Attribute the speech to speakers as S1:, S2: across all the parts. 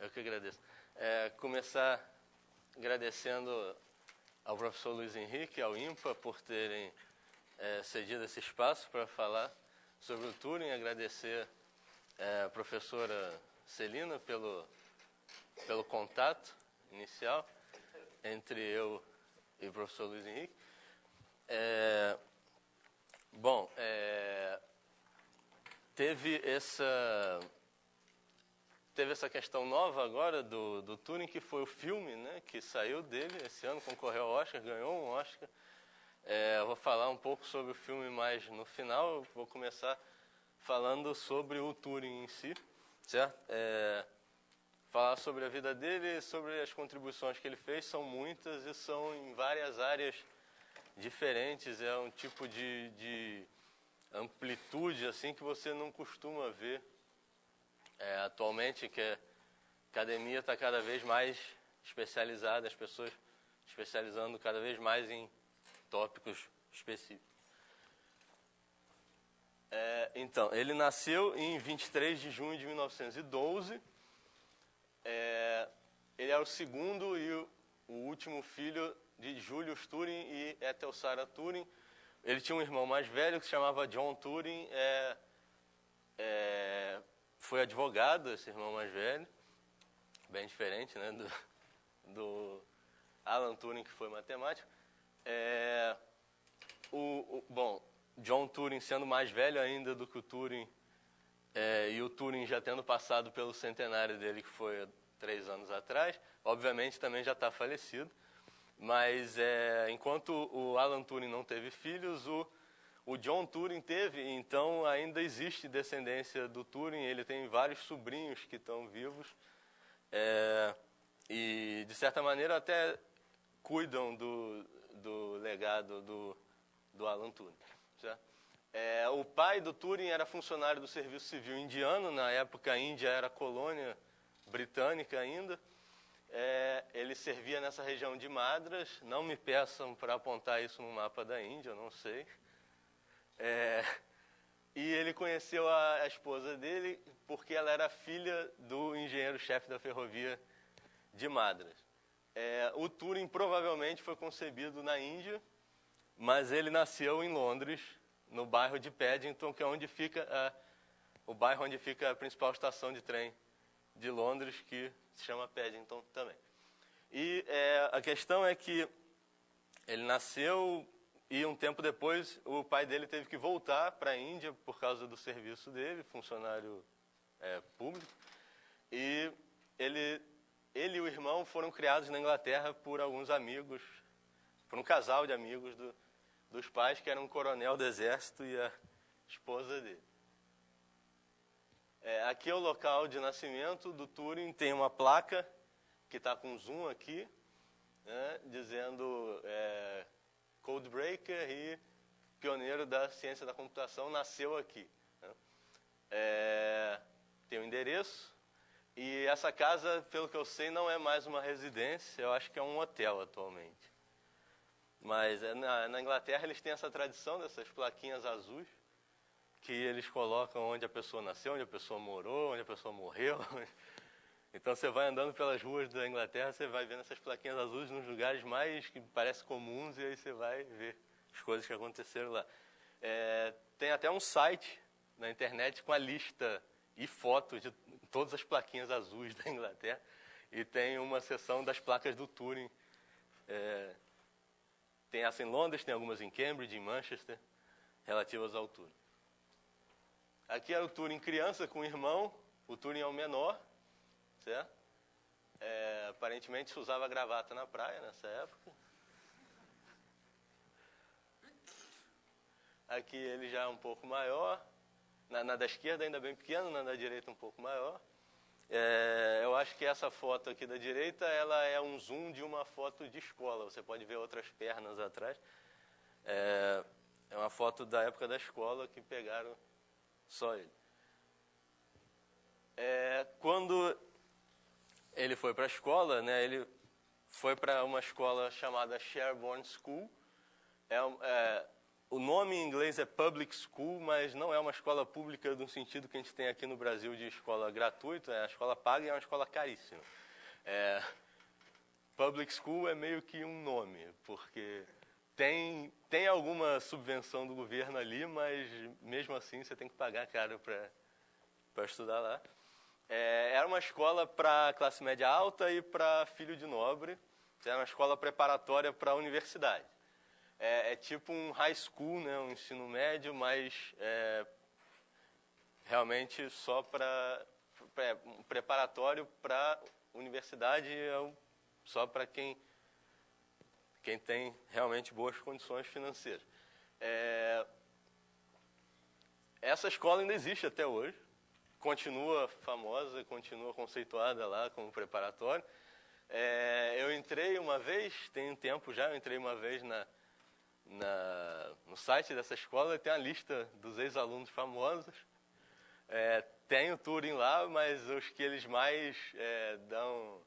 S1: Eu que agradeço. Começar agradecendo ao professor Luiz Henrique, ao IMPA, por terem cedido esse espaço para falar sobre o Turing. Agradecer a professora Celina pelo contato inicial entre eu e o professor Luiz Henrique. Teve essa questão nova agora do Turing, que foi o filme, né, que saiu dele esse ano, concorreu ao Oscar, ganhou um Oscar. Eu vou falar um pouco sobre o filme mais no final. Eu vou começar falando sobre o Turing em si, certo? Falar sobre a vida dele, sobre as contribuições que ele fez, são muitas e são em várias áreas diferentes. É um tipo de amplitude assim que você não costuma ver atualmente, que a academia está cada vez mais especializada, as pessoas especializando cada vez mais em tópicos específicos. Então, ele nasceu em 23 de junho de 1912. Ele é o segundo e o último filho de Julius Turing e Ethel Sarah Turing. Ele tinha um irmão mais velho que se chamava John Turing. Foi advogado, esse irmão mais velho, bem diferente, né, do Alan Turing, que foi matemático. John Turing sendo mais velho ainda do que o Turing, e o Turing já tendo passado pelo centenário dele, que foi 3 anos atrás, obviamente também já está falecido, mas enquanto o Alan Turing não teve filhos, o John Turing teve, então ainda existe descendência do Turing. Ele tem vários sobrinhos que estão vivos e, de certa maneira, até cuidam do legado do Alan Turing. Certo? O pai do Turing era funcionário do Serviço Civil indiano. Na época, a Índia era colônia britânica ainda. Ele servia nessa região de Madras. Não me peçam para apontar isso no mapa da Índia, eu não sei. E ele conheceu a esposa dele porque ela era filha do engenheiro-chefe da ferrovia de Madras. O Turing provavelmente foi concebido na Índia, mas ele nasceu em Londres, no bairro de Paddington, que é onde fica o bairro onde fica a principal estação de trem de Londres, que se chama Paddington também. E a questão é que ele nasceu e um tempo depois o pai dele teve que voltar para a Índia por causa do serviço dele, funcionário público. E ele e o irmão foram criados na Inglaterra por alguns amigos, por um casal de amigos dos pais, que era um coronel do exército e a esposa dele. Aqui é o local de nascimento do Turing. Tem uma placa que está com zoom aqui, né, dizendo Codebreaker e pioneiro da ciência da computação, nasceu aqui. Né? Tem um endereço. E essa casa, pelo que eu sei, não é mais uma residência. Eu acho que é um hotel atualmente. Mas na Inglaterra eles têm essa tradição dessas plaquinhas azuis, que eles colocam onde a pessoa nasceu, onde a pessoa morou, onde a pessoa morreu. Então você vai andando pelas ruas da Inglaterra, você vai vendo essas plaquinhas azuis nos lugares mais que parecem comuns, e aí você vai ver as coisas que aconteceram lá. Tem até um site na internet com a lista e fotos de todas as plaquinhas azuis da Inglaterra, e tem uma seção das placas do Turing. Tem essa em Londres, tem algumas em Cambridge, em Manchester, relativas ao Turing. Aqui era o Turing criança com o irmão. O Turing é o menor, certo? Aparentemente se usava gravata na praia nessa época. Aqui ele já é um pouco maior. Na da esquerda ainda bem pequeno, na da direita um pouco maior. Eu acho que essa foto aqui da direita, ela é um zoom de uma foto de escola. Você pode ver outras pernas atrás. É uma foto da época da escola que pegaram só ele. Quando ele foi para a escola, né, ele foi para uma escola chamada Sherborne School. o nome em inglês é public school, mas não é uma escola pública no sentido que a gente tem aqui no Brasil de escola gratuita, é a escola paga e é uma escola caríssima. Public school é meio que um nome, porque tem alguma subvenção do governo ali, mas mesmo assim você tem que pagar caro para estudar lá. Era uma escola para classe média alta e para filho de nobre. Era uma escola preparatória para a universidade. É tipo um high school, né, um ensino médio, mas realmente só para um preparatório para universidade, só para quem tem realmente boas condições financeiras. Essa escola ainda existe até hoje, continua famosa, continua conceituada lá como preparatório. Eu entrei uma vez, tem um tempo já, eu entrei uma vez no site dessa escola, tem a lista dos ex-alunos famosos. Tem o Turing lá, mas os que eles mais dão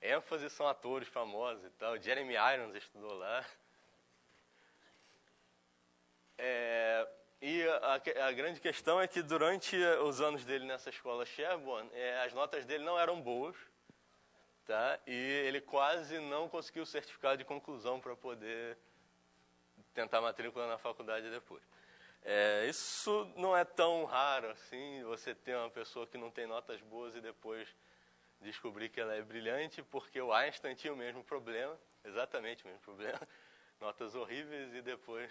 S1: ênfase são atores famosos e tal. Jeremy Irons estudou lá. E a grande questão é que durante os anos dele nessa escola Sherborne, as notas dele não eram boas, tá? E ele quase não conseguiu o certificado de conclusão para poder tentar matrícula na faculdade depois. Isso não é tão raro assim, você ter uma pessoa que não tem notas boas e depois descobrir que ela é brilhante, porque o Einstein tinha o mesmo problema, exatamente o mesmo problema, notas horríveis e depois...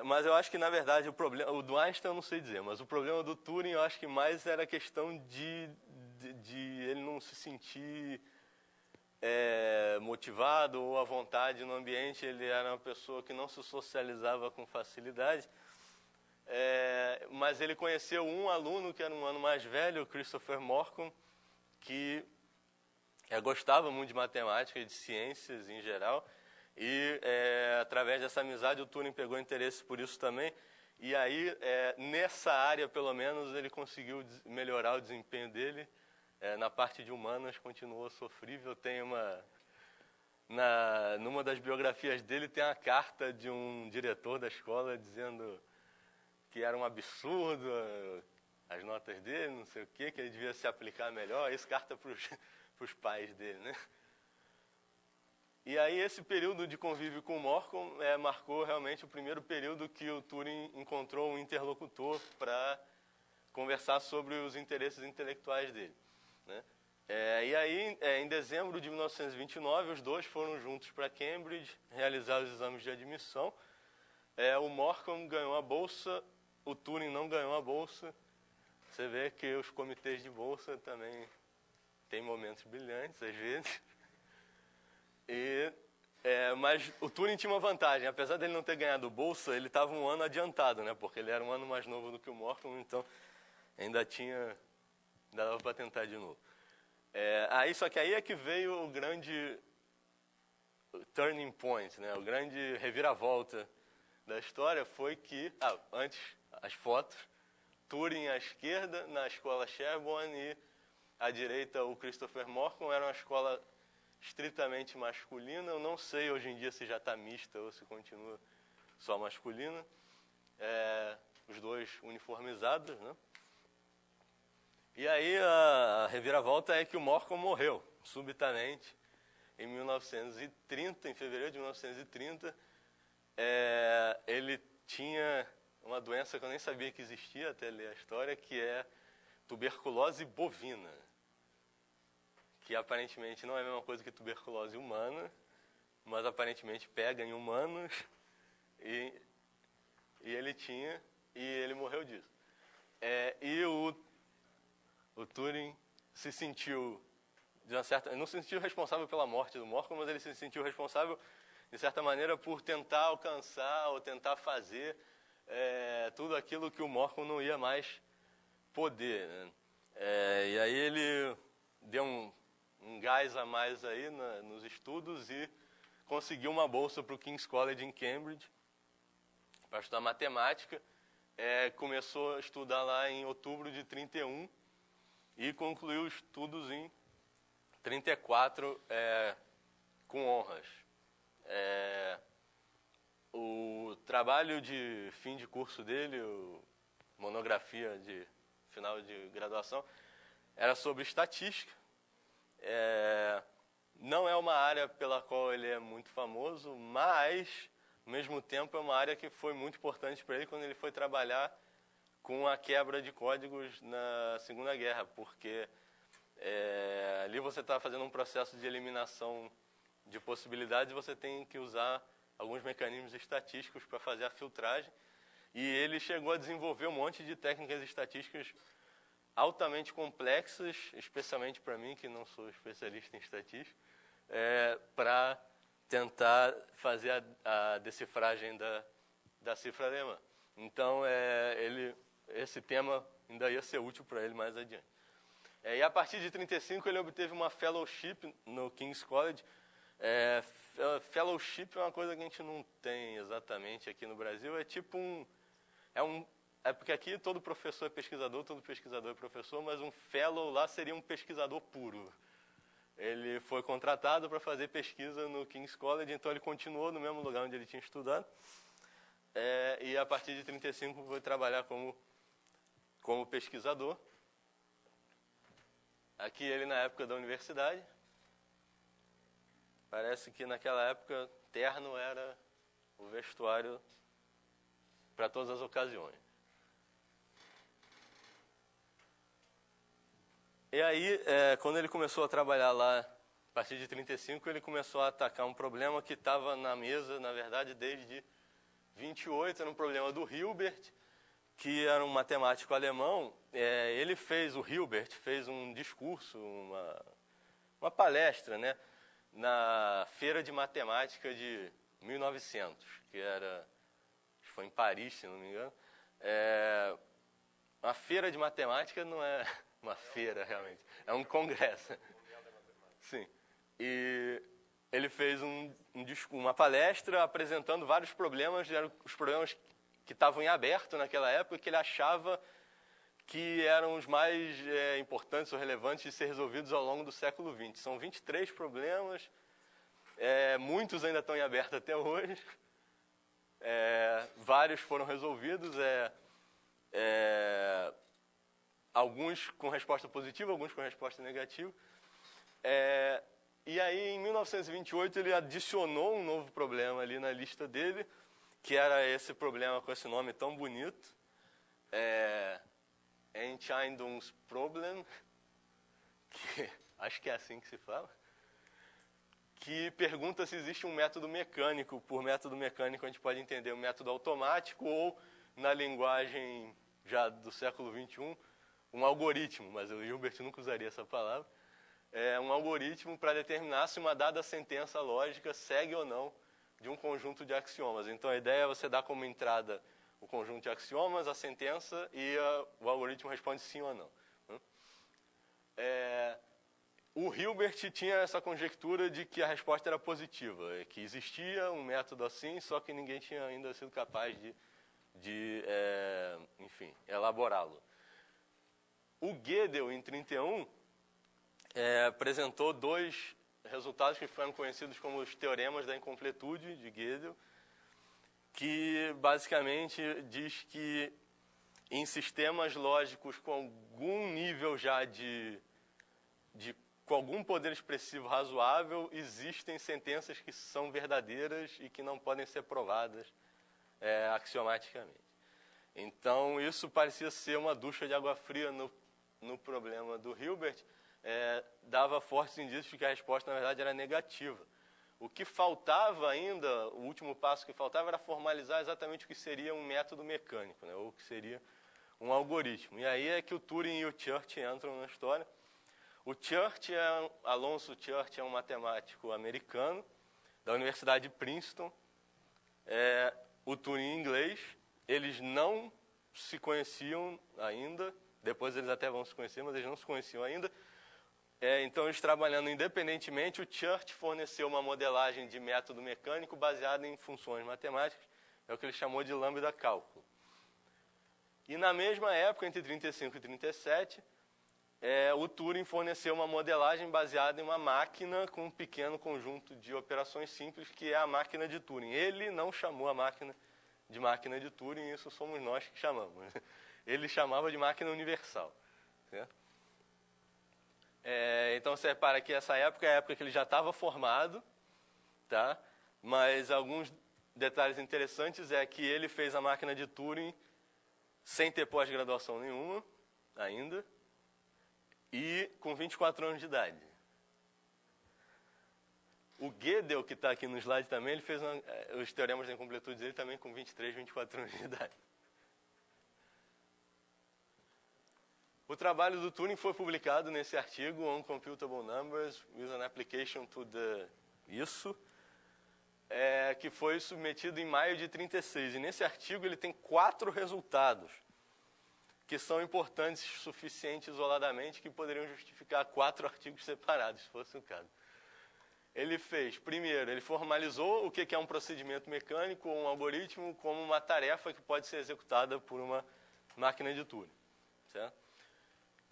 S1: mas eu acho que, na verdade, o do Einstein eu não sei dizer, mas o problema do Turing eu acho que mais era a questão de ele não se sentir motivado ou à vontade no ambiente. Ele era uma pessoa que não se socializava com facilidade, mas ele conheceu um aluno que era um ano mais velho, o Christopher Morcom, que gostava muito de matemática e de ciências em geral, e através dessa amizade o Turing pegou interesse por isso também, e aí nessa área pelo menos ele conseguiu melhorar o desempenho dele. Na parte de humanas continuou sofrível. Tem numa das biografias dele tem a carta de um diretor da escola dizendo que era um absurdo as notas dele, não sei o quê, que ele devia se aplicar melhor. Isso carta para os pais dele, né? E aí esse período de convívio com o Morcom marcou realmente o primeiro período que o Turing encontrou um interlocutor para conversar sobre os interesses intelectuais dele, né? E aí, em dezembro de 1929, os dois foram juntos para Cambridge realizar os exames de admissão. O Morcom ganhou a bolsa, o Turing não ganhou a bolsa. Você vê que os comitês de bolsa também têm momentos brilhantes, às vezes. Mas o Turing tinha uma vantagem. Apesar dele não ter ganhado bolsa, ele estava um ano adiantado, né? Porque ele era um ano mais novo do que o Morcom, então ainda dava para tentar de novo. Só que aí é que veio o grande turning point, né? O grande reviravolta da história foi que, antes, as fotos, Turing à esquerda, na escola Sherborne, e à direita o Christopher Morcom. Era uma escola estritamente masculina. Eu não sei hoje em dia se já está mista ou se continua só masculina. Os dois uniformizados, né? E aí a reviravolta é que o Morcom morreu subitamente em 1930, em fevereiro de 1930. Ele tinha uma doença que eu nem sabia que existia até ler a história, que é tuberculose bovina, que aparentemente não é a mesma coisa que tuberculose humana, mas aparentemente pega em humanos, e ele tinha, e ele morreu disso. E o Turing se sentiu, não se sentiu responsável pela morte do Morcom, mas ele se sentiu responsável, de certa maneira, por tentar alcançar ou tentar fazer tudo aquilo que o Morcom não ia mais poder, né? E aí ele deu um gás a mais aí nos estudos e conseguiu uma bolsa para o King's College em Cambridge para estudar matemática. Começou a estudar lá em outubro de 31 e concluiu os estudos em 34 com honras. o trabalho de fim de curso dele, monografia de final de graduação, era sobre estatística. Não é uma área pela qual ele é muito famoso, mas, ao mesmo tempo, é uma área que foi muito importante para ele quando ele foi trabalhar com a quebra de códigos na Segunda Guerra, porque ali você está fazendo um processo de eliminação de possibilidades e você tem que usar alguns mecanismos estatísticos para fazer a filtragem. E ele chegou a desenvolver um monte de técnicas estatísticas altamente complexas, especialmente para mim, que não sou especialista em estatística, para tentar fazer a decifragem da cifra alemã. Então, esse tema ainda ia ser útil para ele mais adiante. E a partir de 1935, ele obteve uma fellowship no King's College. Fellowship é uma coisa que a gente não tem exatamente aqui no Brasil. É tipo porque aqui todo professor é pesquisador, todo pesquisador é professor, mas um fellow lá seria um pesquisador puro. Ele foi contratado para fazer pesquisa no King's College, então ele continuou no mesmo lugar onde ele tinha estudado. E a partir de 1935 foi trabalhar como pesquisador. Aqui ele na época da universidade. Parece que naquela época terno era o vestuário para todas as ocasiões. E aí, quando ele começou a trabalhar lá, a partir de 1935, ele começou a atacar um problema que estava na mesa, na verdade, desde 1928, era um problema do Hilbert, que era um matemático alemão. O Hilbert fez um discurso, uma palestra, né, na Feira de Matemática de 1900, que foi em Paris, se não me engano. Uma feira de matemática não é uma feira, realmente, é um congresso. Sim. E ele fez uma palestra apresentando vários problemas, eram os problemas que estavam em aberto naquela época, que ele achava que eram os mais importantes ou relevantes de ser resolvidos ao longo do século XX. São 23 problemas, muitos ainda estão em aberto até hoje, vários foram resolvidos, alguns com resposta positiva, alguns com resposta negativa. E aí, em 1928, ele adicionou um novo problema ali na lista dele, que era esse problema com esse nome tão bonito, Entscheidungsproblem, que acho que é assim que se fala, que pergunta se existe um método mecânico. Por método mecânico, a gente pode entender o método automático ou, na linguagem já do século XXI, um algoritmo, mas o Hilbert nunca usaria essa palavra. Um algoritmo para determinar se uma dada sentença lógica segue ou não de um conjunto de axiomas. Então, a ideia é você dar como entrada o conjunto de axiomas, a sentença, e o algoritmo responde sim ou não. O Hilbert tinha essa conjectura de que a resposta era positiva, que existia um método assim, só que ninguém tinha ainda sido capaz de elaborá-lo. O Gödel, em 1931, apresentou dois resultados que foram conhecidos como os teoremas da incompletude de Gödel, que basicamente diz que em sistemas lógicos com algum nível já com algum poder expressivo razoável, existem sentenças que são verdadeiras e que não podem ser provadas axiomaticamente. Então, isso parecia ser uma ducha de água fria no problema do Hilbert, dava fortes indícios de que a resposta, na verdade, era negativa. O que faltava ainda, o último passo que faltava, era formalizar exatamente o que seria um método mecânico, né, ou o que seria um algoritmo. E aí é que o Turing e o Church entram na história. O Church Alonso Church é um matemático americano da Universidade de Princeton. O Turing inglês. Eles não se conheciam ainda. Depois eles até vão se conhecer, mas eles não se conheciam ainda. Então, eles trabalhando independentemente, o Church forneceu uma modelagem de método mecânico baseada em funções matemáticas. É o que ele chamou de lambda cálculo. E na mesma época, entre 35 e 37, o Turing forneceu uma modelagem baseada em uma máquina com um pequeno conjunto de operações simples, que é a máquina de Turing. Ele não chamou a máquina de Turing, isso somos nós que chamamos. Ele chamava de máquina universal. Certo? Então você repara que essa época é a época que ele já estava formado, tá? Mas alguns detalhes interessantes é que ele fez a máquina de Turing sem ter pós-graduação nenhuma, ainda, e com 24 anos de idade. O Gödel, que está aqui no slide também, ele fez os teoremas da incompletude dele também com 23, 24 anos de idade. O trabalho do Turing foi publicado nesse artigo, On Computable Numbers with an Application to the... que foi submetido em maio de 36. E nesse artigo ele tem 4 resultados que são importantes o suficiente isoladamente que poderiam justificar 4 artigos separados, se fosse o caso. Ele fez, primeiro, ele formalizou o que é um procedimento mecânico ou um algoritmo como uma tarefa que pode ser executada por uma máquina de Turing. Certo?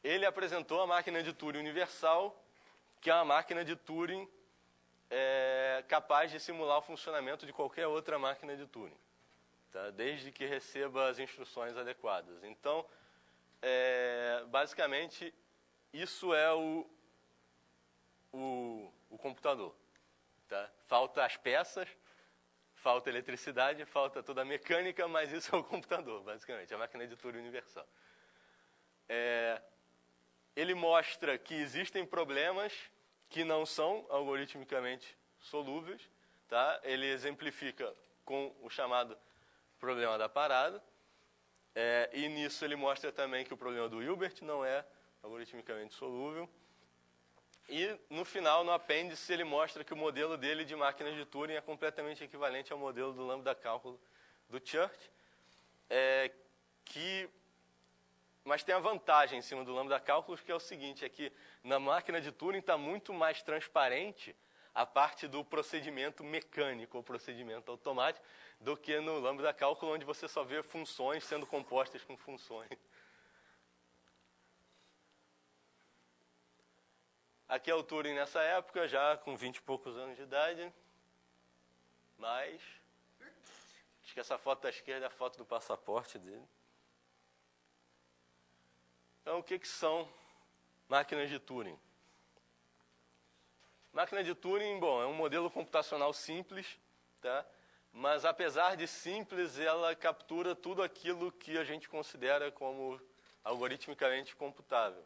S1: Ele apresentou a máquina de Turing universal, que é uma máquina de Turing capaz de simular o funcionamento de qualquer outra máquina de Turing, tá? Desde que receba as instruções adequadas. Então, basicamente, isso é o computador. Tá? Falta as peças, falta eletricidade, falta toda a mecânica, mas isso é o computador, basicamente, a máquina de Turing universal. Ele mostra que existem problemas que não são algoritmicamente solúveis. Tá? Ele exemplifica com o chamado problema da parada. E nisso ele mostra também que o problema do Hilbert não é algoritmicamente solúvel. E no final, no apêndice, ele mostra que o modelo dele de máquina de Turing é completamente equivalente ao modelo do lambda cálculo do Church, mas tem a vantagem em cima do lambda cálculo, que é o seguinte, é que na máquina de Turing está muito mais transparente a parte do procedimento mecânico ou procedimento automático do que no lambda cálculo, onde você só vê funções sendo compostas com funções. Aqui é o Turing nessa época, já com 20 e poucos anos de idade. Mas acho que essa foto da esquerda é a foto do passaporte dele. Então, o que são máquinas de Turing? Máquina de Turing, bom, é um modelo computacional simples, tá? Mas apesar de simples, ela captura tudo aquilo que a gente considera como algoritmicamente computável.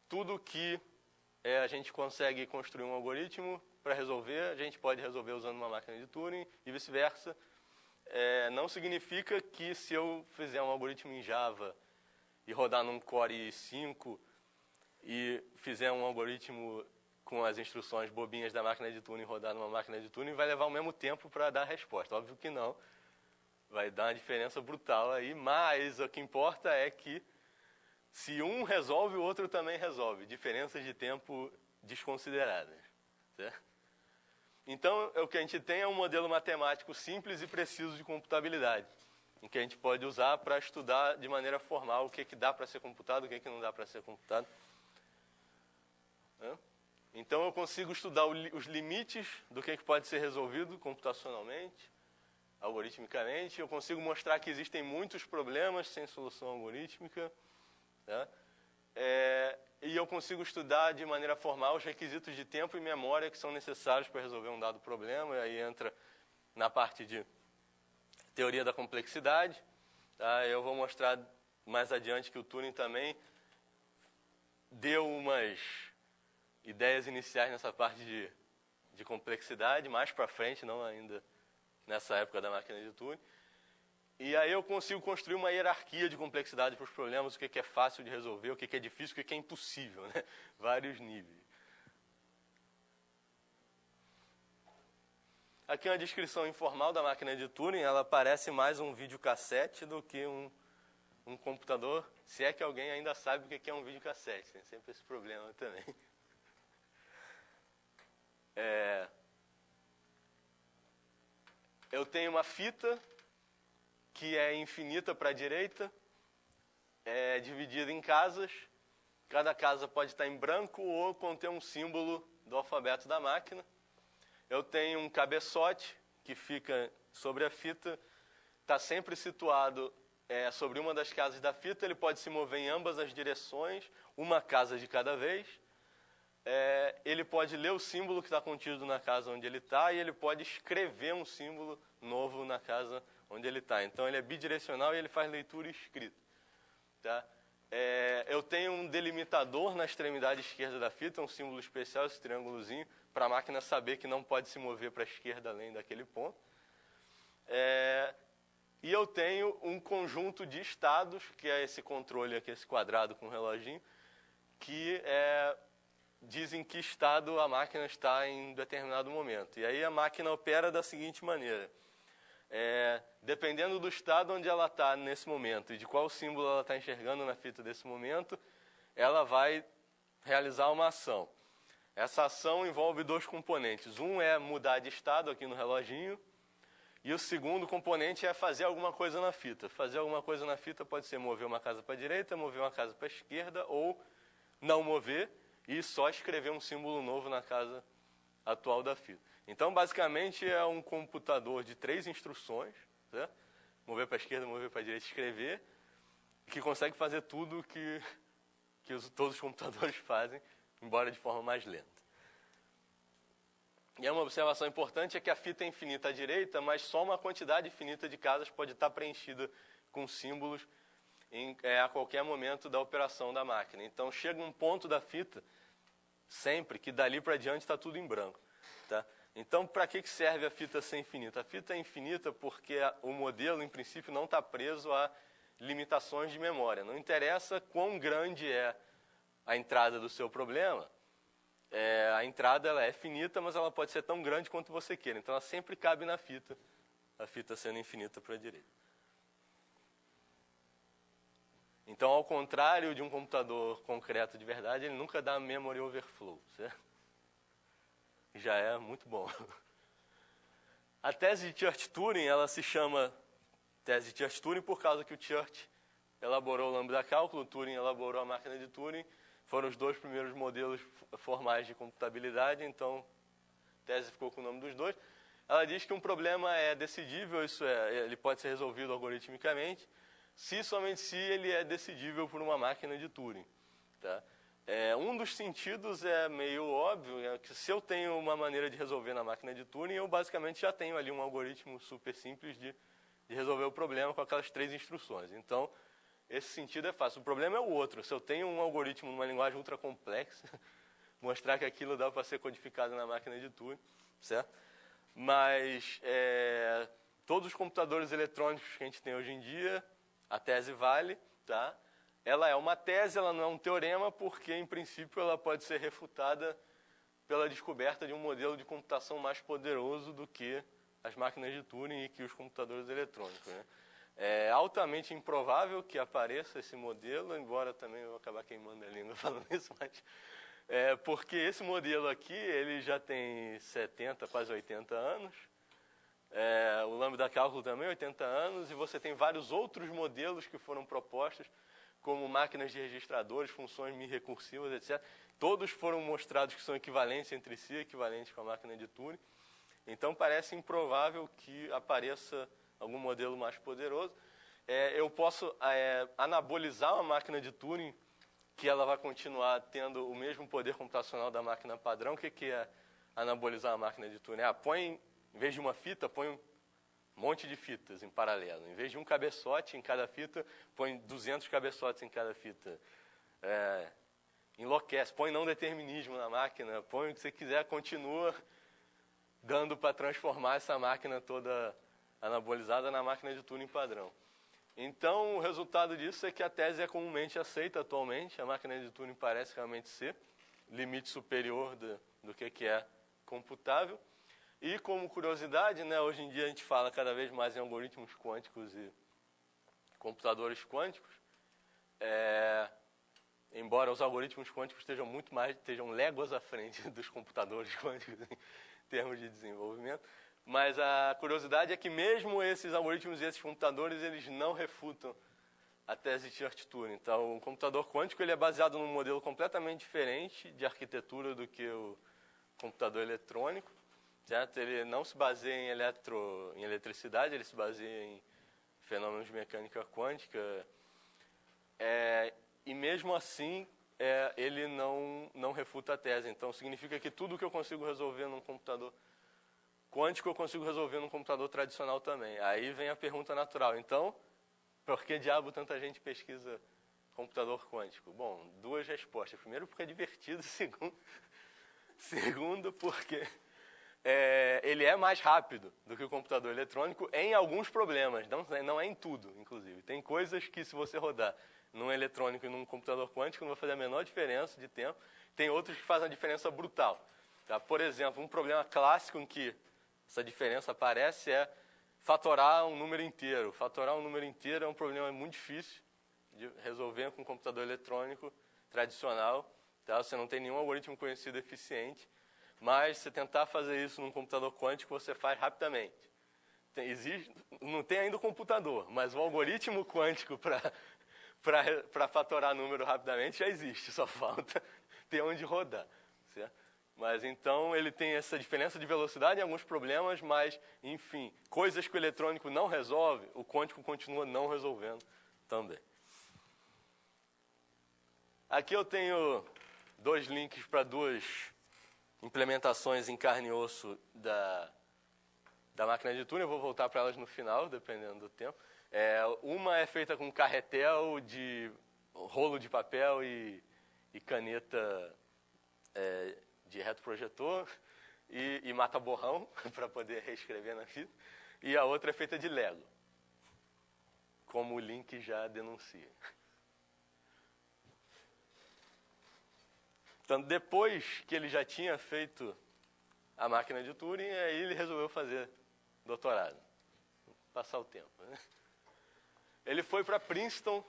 S1: Tudo que a gente consegue construir um algoritmo para resolver, a gente pode resolver usando uma máquina de Turing e vice-versa. Não significa que se eu fizer um algoritmo em Java e rodar num Core i5 e fizer um algoritmo com as instruções bobinhas da máquina de Turing rodar numa máquina de Turing, vai levar o mesmo tempo para dar a resposta. Óbvio que não. Vai dar uma diferença brutal aí, mas o que importa é que se um resolve, o outro também resolve. Diferenças de tempo desconsideradas. Certo? Então, o que a gente tem é um modelo matemático simples e preciso de computabilidade, em que a gente pode usar para estudar de maneira formal o que dá para ser computado, o que não dá para ser computado. Então, eu consigo estudar os limites do que pode ser resolvido computacionalmente, algoritmicamente. Eu consigo mostrar que existem muitos problemas sem solução algorítmica. Tá? E eu consigo estudar de maneira formal os requisitos de tempo e memória que são necessários para resolver um dado problema. E aí entra na parte de teoria da complexidade. Tá? Eu vou mostrar mais adiante que o Turing também deu umas ideias iniciais nessa parte de complexidade, mais para frente, não ainda nessa época da máquina de Turing. E aí eu consigo construir uma hierarquia de complexidade para os problemas, o que é fácil de resolver, o que é difícil, o que é impossível, né? Vários níveis. Aqui é uma descrição informal da máquina de Turing, ela parece mais um videocassete do que um computador, se é que alguém ainda sabe o que é um videocassete, tem sempre esse problema também. Eu tenho uma fita que é infinita para a direita é dividida em casas. Cada casa pode estar em branco ou conter um símbolo do alfabeto da máquina. Eu tenho um cabeçote que fica sobre a fita, está sempre situado sobre uma das casas da fita, ele pode se mover em ambas as direções, uma casa de cada vez. Ele pode ler o símbolo que está contido na casa onde ele está e ele pode escrever um símbolo novo na casa onde ele está. Então, ele é bidirecional e ele faz leitura e escrita. Tá? Eu tenho um delimitador na extremidade esquerda da fita, um símbolo especial, esse triângulozinho, para a máquina saber que não pode se mover para a esquerda além daquele ponto. E eu tenho um conjunto de estados, que é esse controle aqui, esse quadrado com o reloginho, que dizem que estado a máquina está em determinado momento. E aí a máquina opera da seguinte maneira. Dependendo do estado onde ela está nesse momento e de qual símbolo ela está enxergando na fita desse momento, ela vai realizar uma ação. Essa ação envolve dois componentes. Um é mudar de estado aqui no reloginho e o segundo componente é fazer alguma coisa na fita. Fazer alguma coisa na fita pode ser mover uma casa para a direita, mover uma casa para a esquerda ou não mover e só escrever um símbolo novo na casa atual da fita. Então, basicamente, é um computador de 3 instruções, certo? Mover para a esquerda, mover para a direita, escrever, que consegue fazer tudo que todos os computadores fazem, embora de forma mais lenta. E uma observação importante é que a fita é infinita à direita, mas só uma quantidade infinita de casas pode estar preenchida com símbolos a qualquer momento da operação da máquina. Então, chega um ponto da fita, sempre, que dali para diante está tudo em branco. Tá? Então, para que serve a fita ser infinita? A fita é infinita porque o modelo, em princípio, não está preso a limitações de memória. Não interessa quão grande é a entrada do seu problema. A entrada ela é finita, mas ela pode ser tão grande quanto você queira. Então, ela sempre cabe na fita, a fita sendo infinita para a direita. Então, ao contrário de um computador concreto de verdade, ele nunca dá memory overflow, certo? Já é muito bom. A tese de Church-Turing, ela se chama tese de Church-Turing por causa que o Church elaborou o lambda cálculo, o Turing elaborou a máquina de Turing. Foram os dois primeiros modelos formais de computabilidade, então a tese ficou com o nome dos dois. Ela diz que um problema é decidível, isso ele pode ser resolvido algoritmicamente, somente se ele é decidível por uma máquina de Turing. Tá? Um dos sentidos é meio óbvio, que se eu tenho uma maneira de resolver na máquina de Turing, eu basicamente já tenho ali um algoritmo super simples de resolver o problema com aquelas 3 instruções. Então, esse sentido é fácil. O problema é o outro. Se eu tenho um algoritmo numa linguagem ultra complexa, mostrar que aquilo dá para ser codificado na máquina de Turing, certo? Mas todos os computadores eletrônicos que a gente tem hoje em dia, a tese vale, tá? Ela é uma tese, ela não é um teorema, porque, em princípio, ela pode ser refutada pela descoberta de um modelo de computação mais poderoso do que as máquinas de Turing e que os computadores eletrônicos, né? É altamente improvável que apareça esse modelo, embora também eu vou acabar queimando a língua falando isso, mas porque esse modelo aqui ele já tem 70, quase 80 anos, o lambda cálculo também 80 anos, e você tem vários outros modelos que foram propostos, como máquinas de registradores, funções mi-recursivas, etc. Todos foram mostrados que são equivalentes entre si, equivalentes com a máquina de Turing. Então parece improvável que apareça algum modelo mais poderoso. Eu posso anabolizar uma máquina de Turing, que ela vai continuar tendo o mesmo poder computacional da máquina padrão. O que é anabolizar uma máquina de Turing? Em vez de uma fita, põe um monte de fitas em paralelo. Em vez de um cabeçote em cada fita, põe 200 cabeçotes em cada fita. Enlouquece, põe não determinismo na máquina, põe o que você quiser, continua dando para transformar essa máquina toda anabolizada na máquina de Turing padrão. Então, o resultado disso é que a tese é comumente aceita atualmente. A máquina de Turing parece realmente ser limite superior do que é computável. E, como curiosidade, né, hoje em dia a gente fala cada vez mais em algoritmos quânticos e computadores quânticos. Embora os algoritmos quânticos estejam léguas à frente dos computadores quânticos em termos de desenvolvimento. Mas a curiosidade é que mesmo esses algoritmos e esses computadores, eles não refutam a tese Church-Turing. Então, o computador quântico ele é baseado num modelo completamente diferente de arquitetura do que o computador eletrônico, certo? Ele não se baseia em eletricidade, ele se baseia em fenômenos de mecânica quântica. E mesmo assim, ele não refuta a tese. Então, significa que tudo que eu consigo resolver num computador quântico, eu consigo resolver num computador tradicional também. Aí vem a pergunta natural. Então, por que diabo tanta gente pesquisa computador quântico? Bom, duas respostas. Primeiro, porque é divertido. Segundo, porque ele é mais rápido do que o computador eletrônico em alguns problemas. Não é em tudo, inclusive. Tem coisas que, se você rodar num eletrônico e num computador quântico, não vai fazer a menor diferença de tempo. Tem outros que fazem uma diferença brutal. Tá? Por exemplo, um problema clássico em que essa diferença aparece é fatorar um número inteiro. Fatorar um número inteiro é um problema muito difícil de resolver com um computador eletrônico tradicional. Tá? Você não tem nenhum algoritmo conhecido eficiente, mas se tentar fazer isso num computador quântico, você faz rapidamente. Não tem ainda o computador, mas o algoritmo quântico para fatorar número rapidamente já existe, só falta ter onde rodar. Certo? Mas então ele tem essa diferença de velocidade em alguns problemas, mas, enfim, coisas que o eletrônico não resolve, o quântico continua não resolvendo também. Aqui eu tenho 2 links para 2 implementações em carne e osso da máquina de Turing. Eu vou voltar para elas no final, dependendo do tempo. Uma é feita com carretel de rolo de papel e caneta de retroprojetor e mata-borrão para poder reescrever na fita. E a outra é feita de Lego, como o link já denuncia. Então, depois que ele já tinha feito a máquina de Turing, aí ele resolveu fazer doutorado, passar o tempo, né? Ele foi para Princeton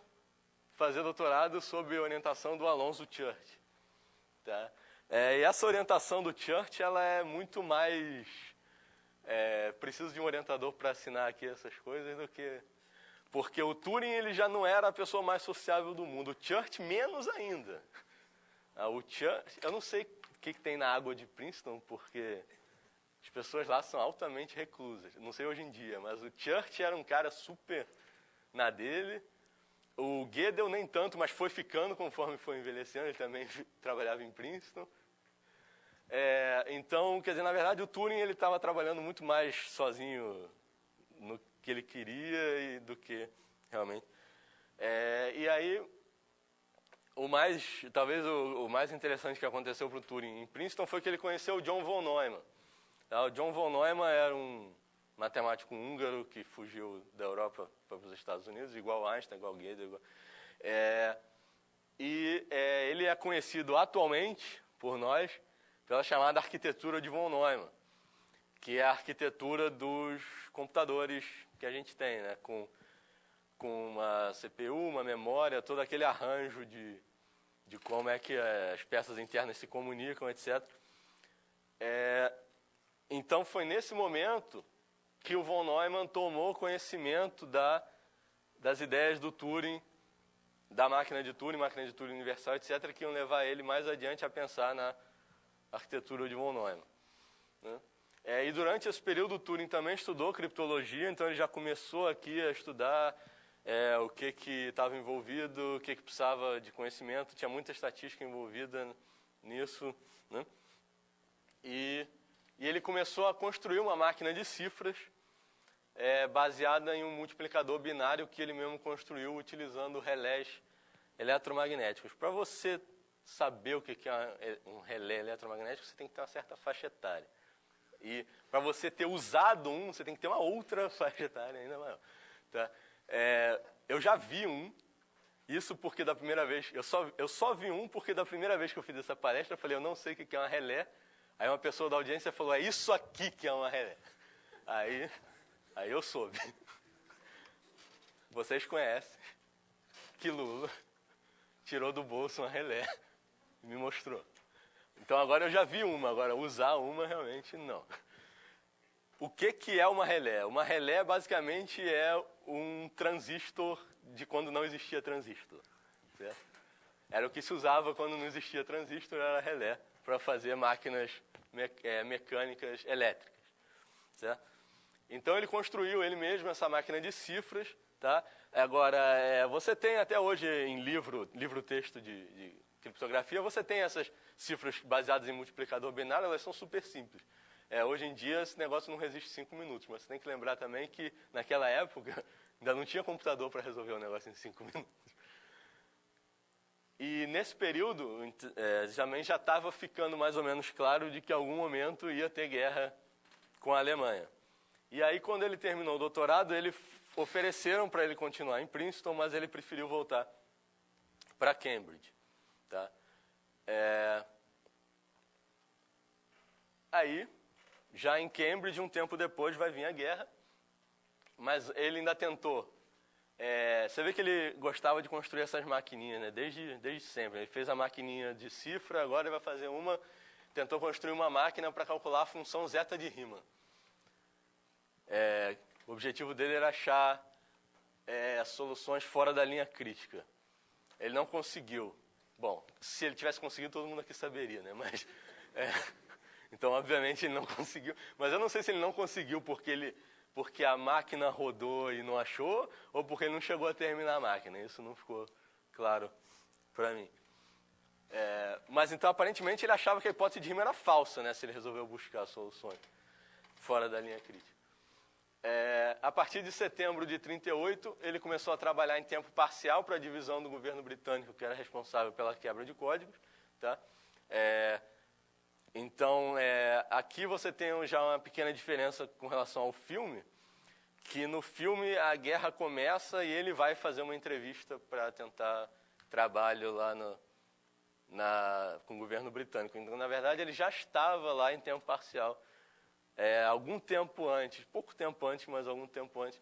S1: fazer doutorado sob orientação do Alonzo Church. Tá? E essa orientação do Church, ela é muito mais... preciso de um orientador para assinar aqui essas coisas do que... Porque o Turing ele já não era a pessoa mais sociável do mundo. O Church menos ainda. O Church, eu não sei o que tem na água de Princeton, porque as pessoas lá são altamente reclusas. Não sei hoje em dia, mas o Church era um cara super na dele. O Gödel nem tanto, mas foi ficando conforme foi envelhecendo. Ele também trabalhava em Princeton. Então, quer dizer, na verdade, o Turing ele estava trabalhando muito mais sozinho no que ele queria do que realmente. E aí, talvez o mais interessante que aconteceu para o Turing em Princeton foi que ele conheceu o John von Neumann. O John von Neumann era um matemático húngaro que fugiu da Europa para os Estados Unidos, igual Einstein, igual Gödel. Ele é conhecido atualmente por nós pela chamada arquitetura de von Neumann, que é a arquitetura dos computadores que a gente tem, né? Com uma CPU, uma memória, todo aquele arranjo de como é que as peças internas se comunicam, etc. Então, foi nesse momento que o von Neumann tomou conhecimento das ideias do Turing, da máquina de Turing universal, etc., que iam levar ele mais adiante a pensar na arquitetura de von Neumann. Né? E durante esse período, o Turing também estudou criptologia, então ele já começou aqui a estudar o que estava envolvido, o que precisava de conhecimento, tinha muita estatística envolvida nisso. Né? E ele começou a construir uma máquina de cifras baseada em um multiplicador binário que ele mesmo construiu utilizando relés eletromagnéticos. Para você saber o que é um relé eletromagnético, você tem que ter uma certa faixa etária. E para você ter usado você tem que ter uma outra faixa etária ainda maior. Tá? Eu já vi isso porque da primeira vez, eu só vi porque da primeira vez que eu fiz essa palestra, eu falei, eu não sei o que é uma relé. Aí uma pessoa da audiência falou, é isso aqui que é uma relé. Aí eu soube. Vocês conhecem que Lula tirou do bolso uma relé e me mostrou. Então agora eu já vi agora usar realmente não. O que é uma relé? Uma relé basicamente é um transistor de quando não existia transistor. Certo? Era o que se usava quando não existia transistor, era relé, para fazer máquinas mecânicas elétricas. Certo? Então ele construiu ele mesmo essa máquina de cifras. Tá? Agora, você tem até hoje em livro-texto de criptografia, você tem essas cifras baseadas em multiplicador binário, elas são super simples. Hoje em dia esse negócio não resiste 5 minutos, mas você tem que lembrar também que naquela época ainda não tinha computador para resolver o negócio em 5 minutos. E nesse período também já estava ficando mais ou menos claro de que em algum momento ia ter guerra com a Alemanha. E aí quando ele terminou o doutorado, ofereceram para ele continuar em Princeton, mas ele preferiu voltar para Cambridge. Tá? Aí, já em Cambridge, um tempo depois, vai vir a guerra, mas ele ainda tentou. Você vê que ele gostava de construir essas maquininhas, né? Desde sempre. Ele fez a maquininha de cifra, agora ele vai fazer tentou construir uma máquina para calcular a função zeta de Riemann. O objetivo dele era achar soluções fora da linha crítica. Ele não conseguiu. Bom, se ele tivesse conseguido, todo mundo aqui saberia, né? Mas, então, obviamente, ele não conseguiu. Mas eu não sei se ele não conseguiu porque a máquina rodou e não achou, ou porque ele não chegou a terminar a máquina. Isso não ficou claro para mim. Mas, então, aparentemente, ele achava que a hipótese de Riemann era falsa, né? Se ele resolveu buscar soluções fora da linha crítica. A partir de setembro de 1938, ele começou a trabalhar em tempo parcial para a divisão do governo britânico, que era responsável pela quebra de códigos. Tá? Então, aqui você tem já uma pequena diferença com relação ao filme, que no filme a guerra começa e ele vai fazer uma entrevista para tentar trabalho lá com o governo britânico. Então, na verdade, ele já estava lá em tempo parcial. Algum tempo antes, pouco tempo antes, mas algum tempo antes.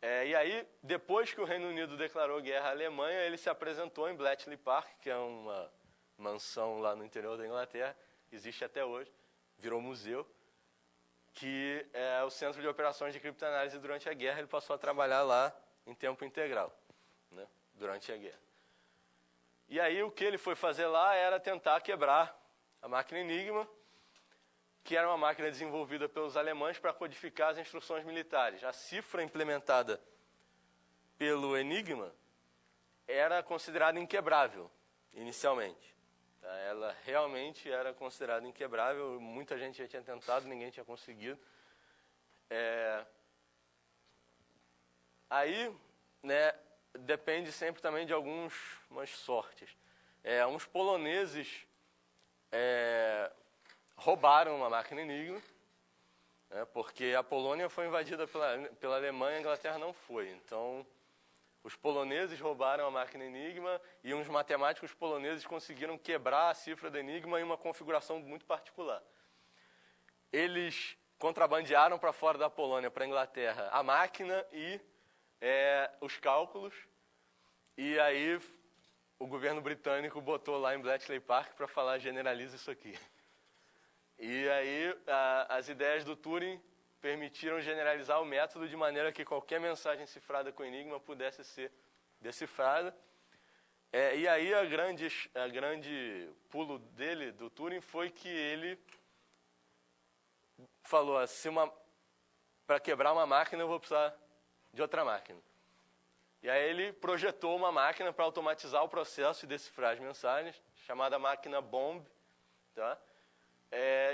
S1: E aí, depois que o Reino Unido declarou guerra à Alemanha, ele se apresentou em Bletchley Park, que é uma mansão lá no interior da Inglaterra, existe até hoje, virou museu, que é o centro de operações de criptoanálise durante a guerra. Ele passou a trabalhar lá em tempo integral, né, durante a guerra. E aí, o que ele foi fazer lá era tentar quebrar a máquina Enigma, que era uma máquina desenvolvida pelos alemães para codificar as instruções militares. A cifra implementada pelo Enigma era considerada inquebrável, inicialmente. Ela realmente era considerada inquebrável, muita gente já tinha tentado, ninguém tinha conseguido. Aí, né, depende sempre também de algumas sortes. Uns poloneses roubaram uma máquina Enigma, porque a Polônia foi invadida pela Alemanha, a Inglaterra não foi. Então, os poloneses roubaram a máquina Enigma e uns matemáticos poloneses conseguiram quebrar a cifra do Enigma em uma configuração muito particular. Eles contrabandearam para fora da Polônia, para a Inglaterra, a máquina e os cálculos, e aí o governo britânico botou lá em Bletchley Park para falar: generaliza isso aqui. E aí as ideias do Turing permitiram generalizar o método de maneira que qualquer mensagem cifrada com Enigma pudesse ser decifrada. E aí a grande pulo do Turing foi que ele falou: para quebrar uma máquina eu vou precisar de outra máquina. E aí ele projetou uma máquina para automatizar o processo de decifrar as mensagens, chamada máquina Bomb, tá?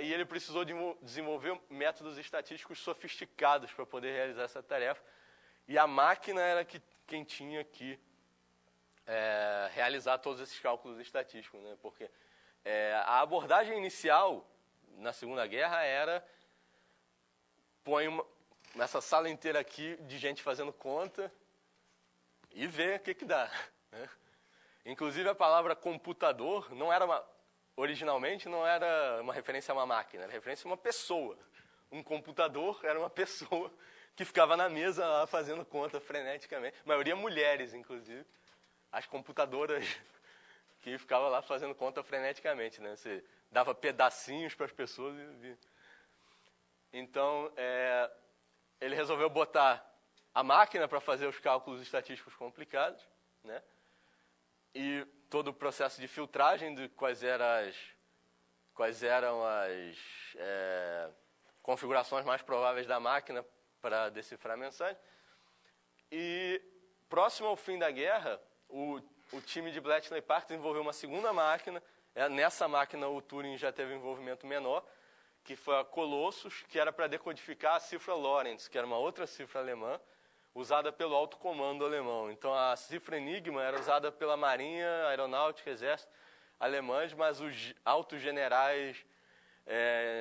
S1: E ele precisou desenvolver métodos estatísticos sofisticados para poder realizar essa tarefa. E a máquina era quem tinha que realizar todos esses cálculos estatísticos, né? Porque a abordagem inicial na Segunda Guerra era: põe nessa sala inteira aqui de gente fazendo conta e vê o que dá, né? Inclusive a palavra computador originalmente não era uma referência a uma máquina, era referência a uma pessoa. Um computador era uma pessoa que ficava na mesa lá fazendo conta freneticamente. A maioria mulheres, inclusive. As computadoras que ficavam lá fazendo conta freneticamente, né? Você dava pedacinhos para as pessoas e... Então, ele resolveu botar a máquina para fazer os cálculos estatísticos complicados, né? E todo o processo de filtragem de quais eram as configurações mais prováveis da máquina para decifrar a mensagem. E próximo ao fim da guerra, o time de Bletchley Park desenvolveu uma segunda máquina. Nessa máquina o Turing já teve um envolvimento menor, que foi a Colossus, que era para decodificar a cifra Lorentz, que era uma outra cifra alemã, usada pelo alto comando alemão. Então a cifra Enigma era usada pela Marinha, Aeronáutica, Exército alemães, mas os altos generais,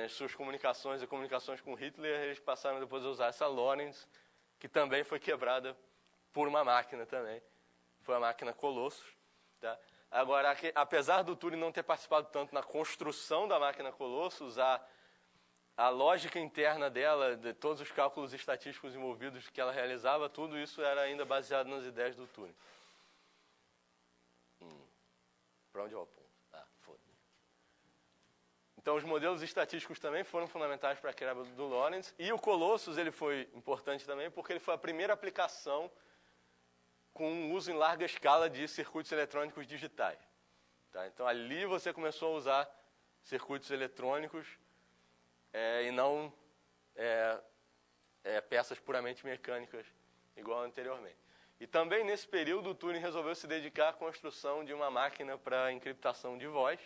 S1: suas comunicações e comunicações com Hitler, eles passaram depois a usar essa Lorentz, que também foi quebrada por uma máquina também. Foi a máquina Colossus. Tá? Agora, apesar do Turing não ter participado tanto na construção da máquina Colossus, a lógica interna dela, de todos os cálculos estatísticos envolvidos que ela realizava, tudo isso era ainda baseado nas ideias do Turing. Para onde eu aponto? Foda-se. Então, os modelos estatísticos também foram fundamentais para a quebra do Lorentz. E o Colossus ele foi importante também porque ele foi a primeira aplicação com uso em larga escala de circuitos eletrônicos digitais. Tá? Então, ali você começou a usar circuitos eletrônicos e não peças puramente mecânicas, igual anteriormente. E também, nesse período, o Turing resolveu se dedicar à construção de uma máquina para encriptação de voz,